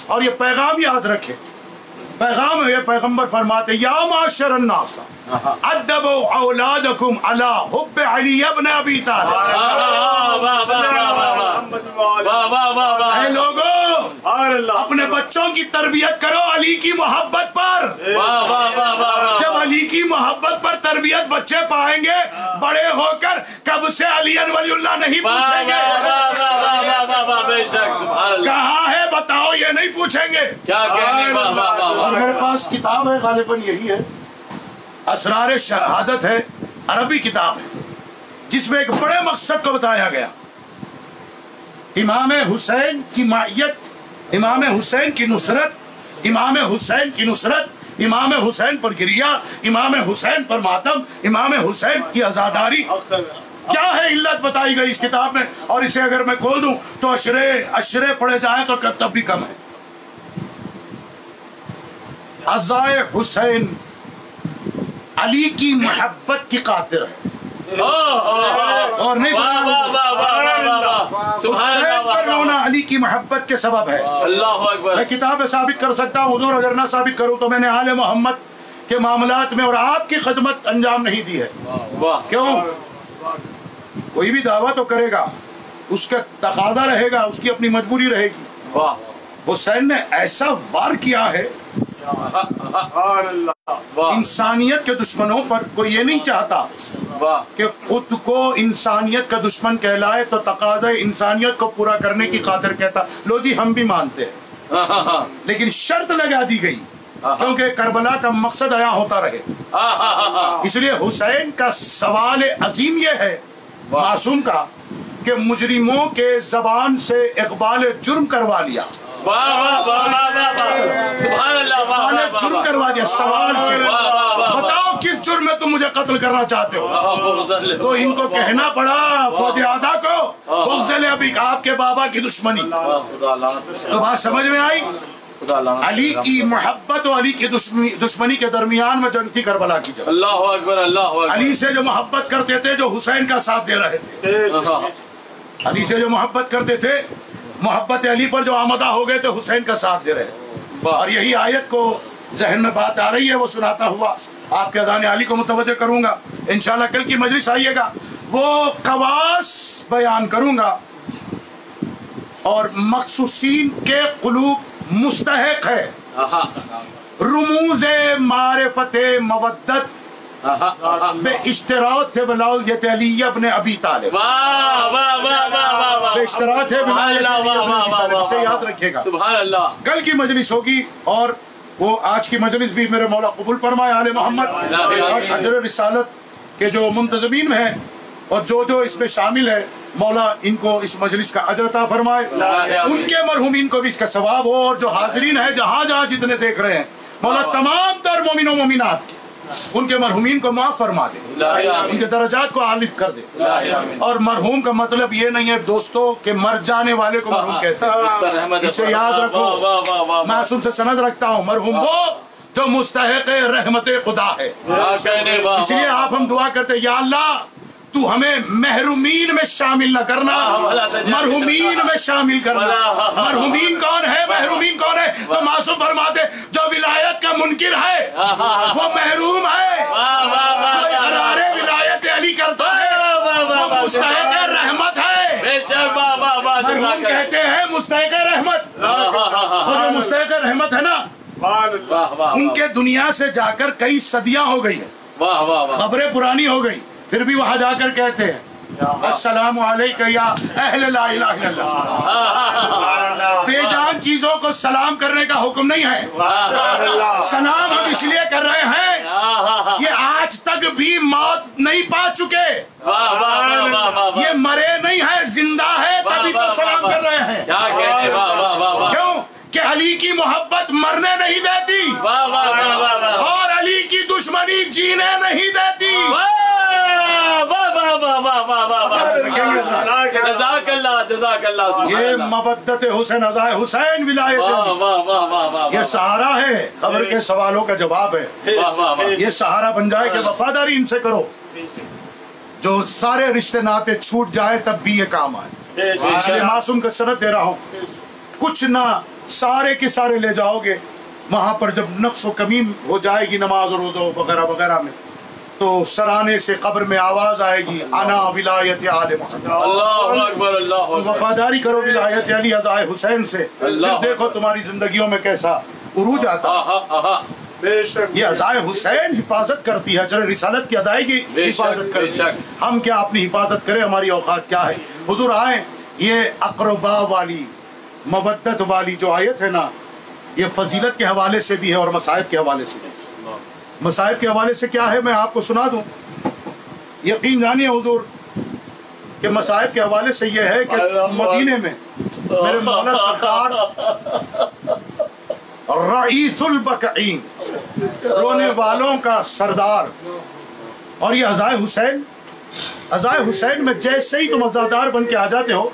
اور یہ پیغام یاد رکھے، پیغام ہے، یہ پیغمبر فرماتے یا معاشر الناس ادبوا اولادکم علی حب علی ابن ابی طالب۔ اے لوگوں، اپنے بچوں کی تربیت کرو علی کی محبت پر۔ جب علی کی محبت پر تربیت بچے پائیں گے، بڑے ہو کر کب سے علی ولی اللہ نہیں پوچھیں گے۔ کہاں ہے بتاؤ، یہ نہیں پوچھیں گے۔ اور میرے پاس کتاب ہے، غالباً یہی ہے، اسرار شہادت ہے، عربی کتاب ہے، جس میں ایک بڑے مقصد کو بتایا گیا۔ امام حسین کی معیت، امام حسین کی نصرت، امام حسین کی نصرت، امام حسین پر گریہ، امام حسین پر ماتم، امام حسین کی عزاداری، کیا ہے علت بتائی گئی اس کتاب میں۔ اور اسے اگر میں کھول دوں تو اشرے پڑھے جائیں تو تب بھی کم ہے۔ عزائے حسین علی کی محبت کی خاطر ہے، اور نہیں حسین پر رونا علی کی محبت کے سبب ہے۔ میں کتاب ثابت کر سکتا ہوں حضور، اگر نہ ثابت کروں تو میں نے آل محمد کے معاملات میں اور آپ کی خدمت انجام نہیں دی ہے۔ کیوں؟ کوئی بھی دعویٰ تو کرے گا، اس کا تقاضا رہے گا، اس کی اپنی مجبوری رہے گی۔ حسین نے ایسا وار کیا ہے، انسانیت کے دشمنوں پر کوئی یہ نہیں چاہتا کہ خود کو انسانیت کا دشمن کہلائے تو تقاضا انسانیت کو پورا کرنے کی خاطر کہتا لو جی ہم بھی مانتے ہیں، لیکن شرط لگا دی گئی کیونکہ کربلا کا مقصد عیاں ہوتا رہے۔ اس لیے حسین کا سوال عظیم یہ ہے معصوم کا کہ مجرموں کے زبان سے اقبال جرم کروا لیا، جرم کروا دیا سوال سے، بتاؤ کس جرم میں تم مجھے قتل کرنا چاہتے ہو؟ تو ان کو کہنا پڑا فوج آدھا کو بغض ابی، آپ کے بابا کی دشمنی۔ تو بات سمجھ میں آئی؟ علی کی محبت اور علی کی دشمنی کے درمیان میں جنگ تھی کربلا کی جنگ۔ اللہ اکبر، اللہ اکبر۔ علی سے جو محبت کرتے تھے، جو حسین کا ساتھ دے رہے تھے، علی سے جو محبت کرتے تھے، محبت علی پر جو آمدہ ہو گئے تھے، حسین کا ساتھ دے رہے۔ اور یہی آیت کو ذہن میں بات آ رہی ہے، وہ سناتا ہوا آپ کے اذان علی کو متوجہ کروں گا انشاءاللہ۔ کل کی مجلس آئیے گا، وہ خواص بیان کروں گا اور مخصوصین کے قلوب مستحق ہے رموز معرفت مودت بے اشتراط ہے ولایت علی ابن ابی طالب۔ بے اشتراط ہے ولایت علی ابن ابی طالب، اسے یاد رکھیے گا۔ سبحان اللہ۔ کل کی مجلس ہوگی اور وہ آج کی مجلس بھی میرے مولا قبول فرمائے، آل محمد اور اجر رسالت کے جو منتظمین ہیں اور جو اس میں شامل ہے، مولا ان کو اس مجلس کا اجر عطا فرمائے، ان کے مرحومین کو بھی اس کا ثواب ہو، اور جو حاضرین ہیں جہاں جہاں جتنے دیکھ رہے ہیں، مولا تمام تر مومن و مومنات ان کے مرحومین کو معاف فرما دے، ان کے درجات کو عالف کر دے۔ اور مرحوم کا مطلب یہ نہیں ہے دوستوں کہ مر جانے والے کو مرحوم کہتے ہیں، اسے یاد رکھو۔ میں اصل سے سند رکھتا ہوں، مرحوم وہ جو مستحق رحمت خدا ہے۔ اس لیے آپ ہم دعا کرتے یا اللہ تو ہمیں محرومین میں شامل نہ کرنا، مرحومین میں شامل کرنا۔ مرحومین کون ہے، محرومین کون ہے؟ تو معصوم فرماتے جو ولایت کا منکر ہے وہ محروم ہے، جو اقرار ولایت علی کرتا ہے وہ مستحق رحمت ہے۔ مرحوم کہتے ہیں مستحق رحمت، اور جو مستحق رحمت ہے نا، ان کے دنیا سے جا کر کئی صدیاں ہو گئی ہیں، خبریں پرانی ہو گئی، پھر بھی وہاں جا کر کہتے ہیں السلام علیکم یا اہل لا الہ الا اللہ۔ بے جان چیزوں کو سلام کرنے کا حکم نہیں ہے، سلام ہم اس لیے کر رہے ہیں یہ آج تک بھی موت نہیں پا چکے، یہ مرے نہیں ہیں، زندہ ہے تبھی تو سلام کر رہے ہیں۔ کیوں کہ علی کی محبت مرنے نہیں دیتی اور علی کی دشمنی جینے نہیں دیتی۔ جزاک اللہ، جزاک اللہ۔ یہ مودت حسین، عزائے حسین ولایت، یہ سہارا ہے، قبر کے سوالوں کا جواب ہے، یہ سہارا بن جائے کہ وفاداری ان سے کرو، جو سارے رشتے ناتے چھوٹ جائے تب بھی یہ کام آئے۔ اس لیے معصوم کا سند دے رہا ہوں، کچھ نہ سارے کے سارے لے جاؤ گے وہاں پر جب نقص و کمی ہو جائے گی نماز و روزہ وغیرہ وغیرہ میں تو سرانے سے قبر میں آواز آئے گی انا ولایت آل محمد، اللہ اکبر، اللہ اکبر، وفاداری کرو ولایت علی ازائے حسین سے، پھر دیکھو تمہاری زندگیوں میں کیسا عروج آتا ہے۔ بے شک یہ ازائے حسین حفاظت کرتی ہے، اجر رسالت کی ادائیگی حفاظت کرتی ہے۔ ہم کیا اپنی حفاظت کریں، ہماری اوقات کیا ہے؟ حضور آئیں، یہ اقربا والی مودت والی جو آیت ہے نا، یہ فضیلت کے حوالے سے بھی ہے اور مصائب کے حوالے سے بھی ہے۔ مصائب کے حوالے سے کیا ہے میں آپ کو سنا دوں، یقین جانیے حضور کہ مصائب کے حوالے سے یہ ہے کہ مدینے میں میرے مولا سرکار رئیس البقعین، رونے والوں کا سردار، اور یہ ازائے حسین میں جیسے ہی تم ازادار بن کے آ جاتے ہو،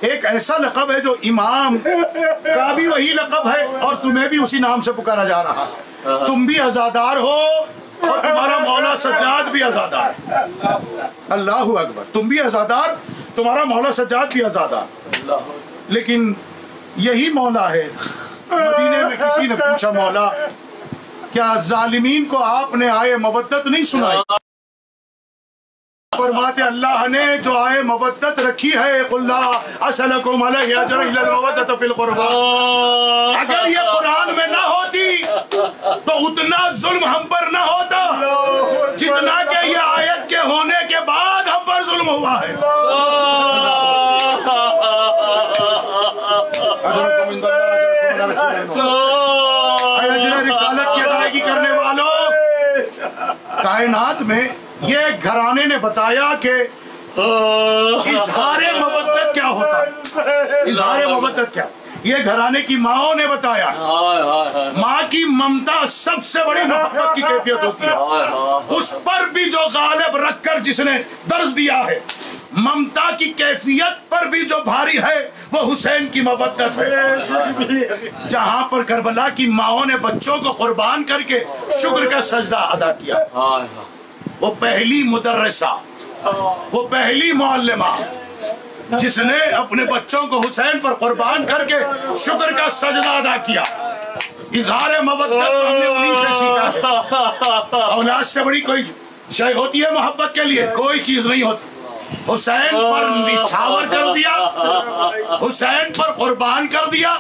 ایک ایسا لقب ہے جو امام کا بھی وہی لقب ہے اور تمہیں بھی اسی نام سے پکارا جا رہا ہے۔ تم بھی ازادار ہو اور تمہارا مولا سجاد بھی ازادار ہے۔ اللہ اکبر، تم بھی ازادار، تمہارا مولا سجاد بھی ازادار۔ لیکن یہی مولا ہے، مدینے میں کسی نے پوچھا مولا کیا ظالمین کو آپ نے آئے مودت نہیں سنائی؟ فرماتے اللہ نے جو آئے مودت رکھی ہے، قل لا اسألکم علیہ اجرا الا المودۃ فی القربى، اگر یہ قرآن میں نہ ہوتی تو اتنا ظلم ہم پر نہ ہوتا جتنا کہ یہ آیت کے ہونے کے بعد ہم پر ظلم ہوا ہے۔ اجر رسالت کی ادائیگی کرنے والوں، کائنات میں یہ گھرانے نے بتایا کہ اظہار مودت کیا ہوتا ہے، اظہار مودت کیا، یہ گھرانے کی ماں نے بتایا۔ ماں کی ممتا سب سے بڑی محبت کی کیفیت ہوتی ہے، اس پر بھی جو غالب رکھ کر جس نے درس دیا ہے، ممتا کی کیفیت پر بھی جو بھاری ہے وہ حسین کی مودت ہے۔ جہاں پر کربلا کی ماں نے بچوں کو قربان کر کے شکر کا سجدہ ادا کیا، وہ پہلی مدرسہ، وہ پہلی معلمہ جس نے اپنے بچوں کو حسین پر قربان کر کے شکر کا سجدہ ادا کیا۔ اظہار مودت ہم نے انہی سے سیکھا ہے۔ اولاد سے بڑی کوئی شے ہوتی ہے محبت کے لیے؟ کوئی چیز نہیں ہوتی۔ حسین پر نچھاور کر دیا، حسین پر قربان کر دیا،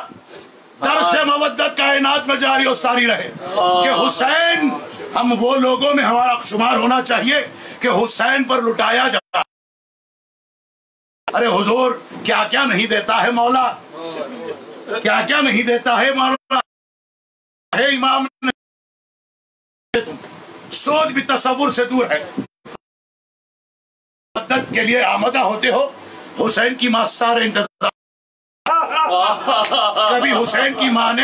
درس مودت کائنات میں جاری و ساری رہے کہ حسین، ہم وہ لوگوں میں ہمارا شمار ہونا چاہیے کہ حسین پر لٹایا جاتا۔ ارے حضور کیا کیا نہیں دیتا ہے مولا، کیا کیا نہیں دیتا ہے مولا، ہے امام نے سوچ بھی تصور سے دور ہے۔ مدد کے لیے آمدہ ہوتے ہو، حسین کی ماں سارے انتظار، کبھی حسین کی ماں نے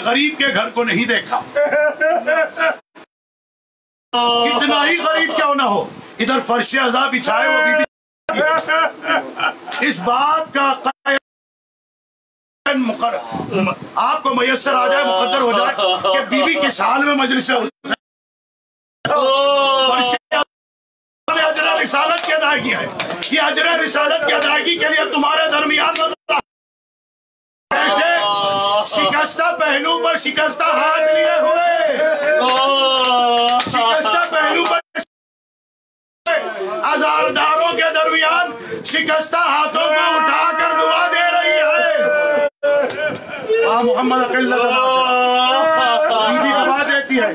غریب کے گھر کو نہیں دیکھا، کتنا ہی غریب کیوں نہ ہو، ادھر فرش عذاب بچھائے وہ بی بی۔ اس بات کا آپ کو میسر آ جائے، مقدر ہو جائے کہ بی بی کس حال میں مجلس حسین اجر رسالت کی ادائیگی ہے۔ یہ اجر رسالت کی ادائیگی کے لیے تمہارے درمیان ایسے شکستہ پہلو پر شکستہ ہاتھ لیے ہوئے، شکستہ پہلو پر ازارداروں کے درمیان شکستہ ہاتھوں کو اٹھا کر دعا دے رہی ہے۔ محمد اقلت بی بی دعا دیتی ہے۔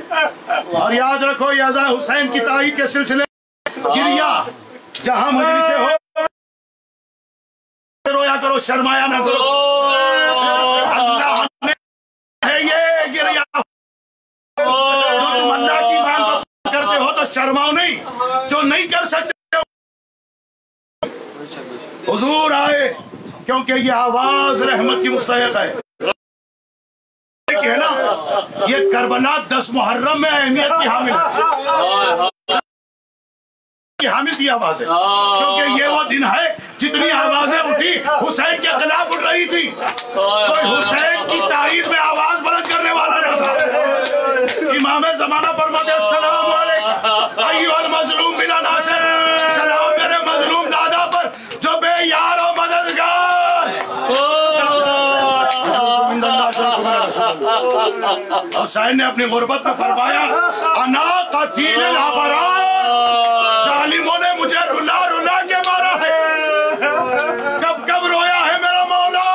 اور یاد رکھو یہ ازا حسین کی تائید کے سلسلے گریا جہاں مجلس ہو، رویا کرو، شرمایا نہ کرو۔ اللہ نے ہے یہ گریا، جو تم اللہ کی مانگ کو کرتے ہو تو شرماؤ نہیں، جو نہیں کر سکتے حضور آئے کیونکہ یہ آواز رحمت کی مستحق ہے۔ نا یہ کربلا 10 محرم میں اہمیت کی حامل ہے، حامل کی آواز ہے، کیونکہ یہ وہ دن ہے جتنی آوازیں اٹھی حسین کے خلاف اٹھ رہی تھی، کوئی حسین کی تائید میں آواز بلند کرنے والا نہ تھا۔ امام زمانہ فرماتے السلام علیکم ایھا المظلوم بلا ناصر، سلام میرے مظلوم حسین نے اپنی غربت میں فرمایا انا قتیل الابرار، ظالموں نے مجھے رلا رلا کے مارا ہے۔ کب کب رویا ہے میرا مولا،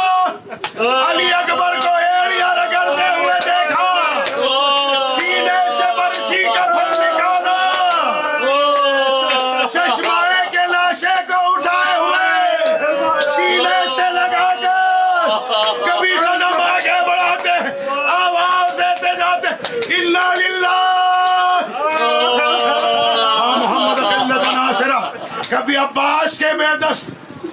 علی اکبر کو ایڑیاں رگڑتے ہوئے دیکھا، سینے سے برچھی کا پھل نکالا، چشمائے کے لاشے کو اٹھائے ہوئے سینے سے لگا کر کبھی قدم آگے بڑھاتے، آواز دیتے جاتے انا للہ محمد قلت ناصرہ۔ کبھی عباس کے میں دست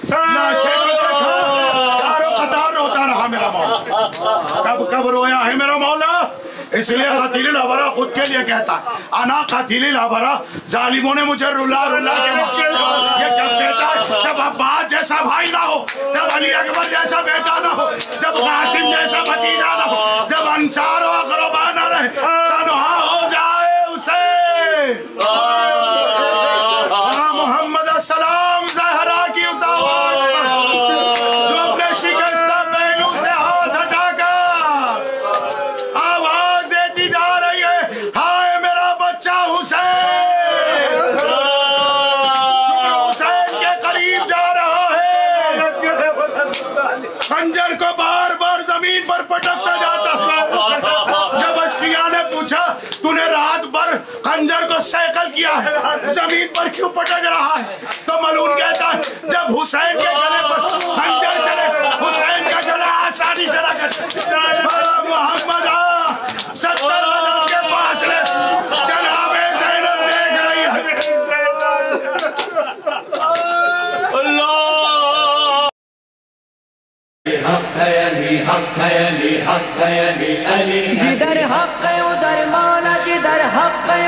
لاشے کو دیکھا، دارو قطار روتا رہا میرا مولا۔ کب کب رویا ہے میرا مولا، اس لیے قتیل الابرا خود کے لیے کہتا ہے انا قتیل الابرا، ظالموں نے مجھے رلا رلا کے مارا۔ یہ کب کہتا ہے؟ جب عباس جیسا بھائی نہ ہو، جب علی اکبر جیسا بیٹا نہ ہو، جب قاسم جیسا بھتیجا نہ ہو، جب انصار و اقربا نہ رہے، تنہا ہو جائے اسے محمد السلام زہرا کی اس آواز پر جو اپنے شکستہ پہلو سے ہاتھ ہٹا کر آواز دیتی جا رہی ہے ہائے میرا بچہ حسین، شکر حسین کے قریب جا رہا ہے، خنجر کو بار بار زمین پر پٹکتا جاتا۔ جب اشقیاء نے پوچھا تو نے رات بھر خنجر کو سیکل کیا ہے، زمین پر کیوں پٹک رہا ہے؟ تو ملعون کہتا ہے جب حسین کے گلے پر خنجر چلے، حسین کا گلا آسانی سے نہ کٹے۔ محمد 70 قدم کے فاصلے جناب زینب دیکھ رہی ہے۔ حق ہے علی، حق ہے علی، حق ہے علی، علی جدھر حق ہے ادھر مولا، جدھر حق ہے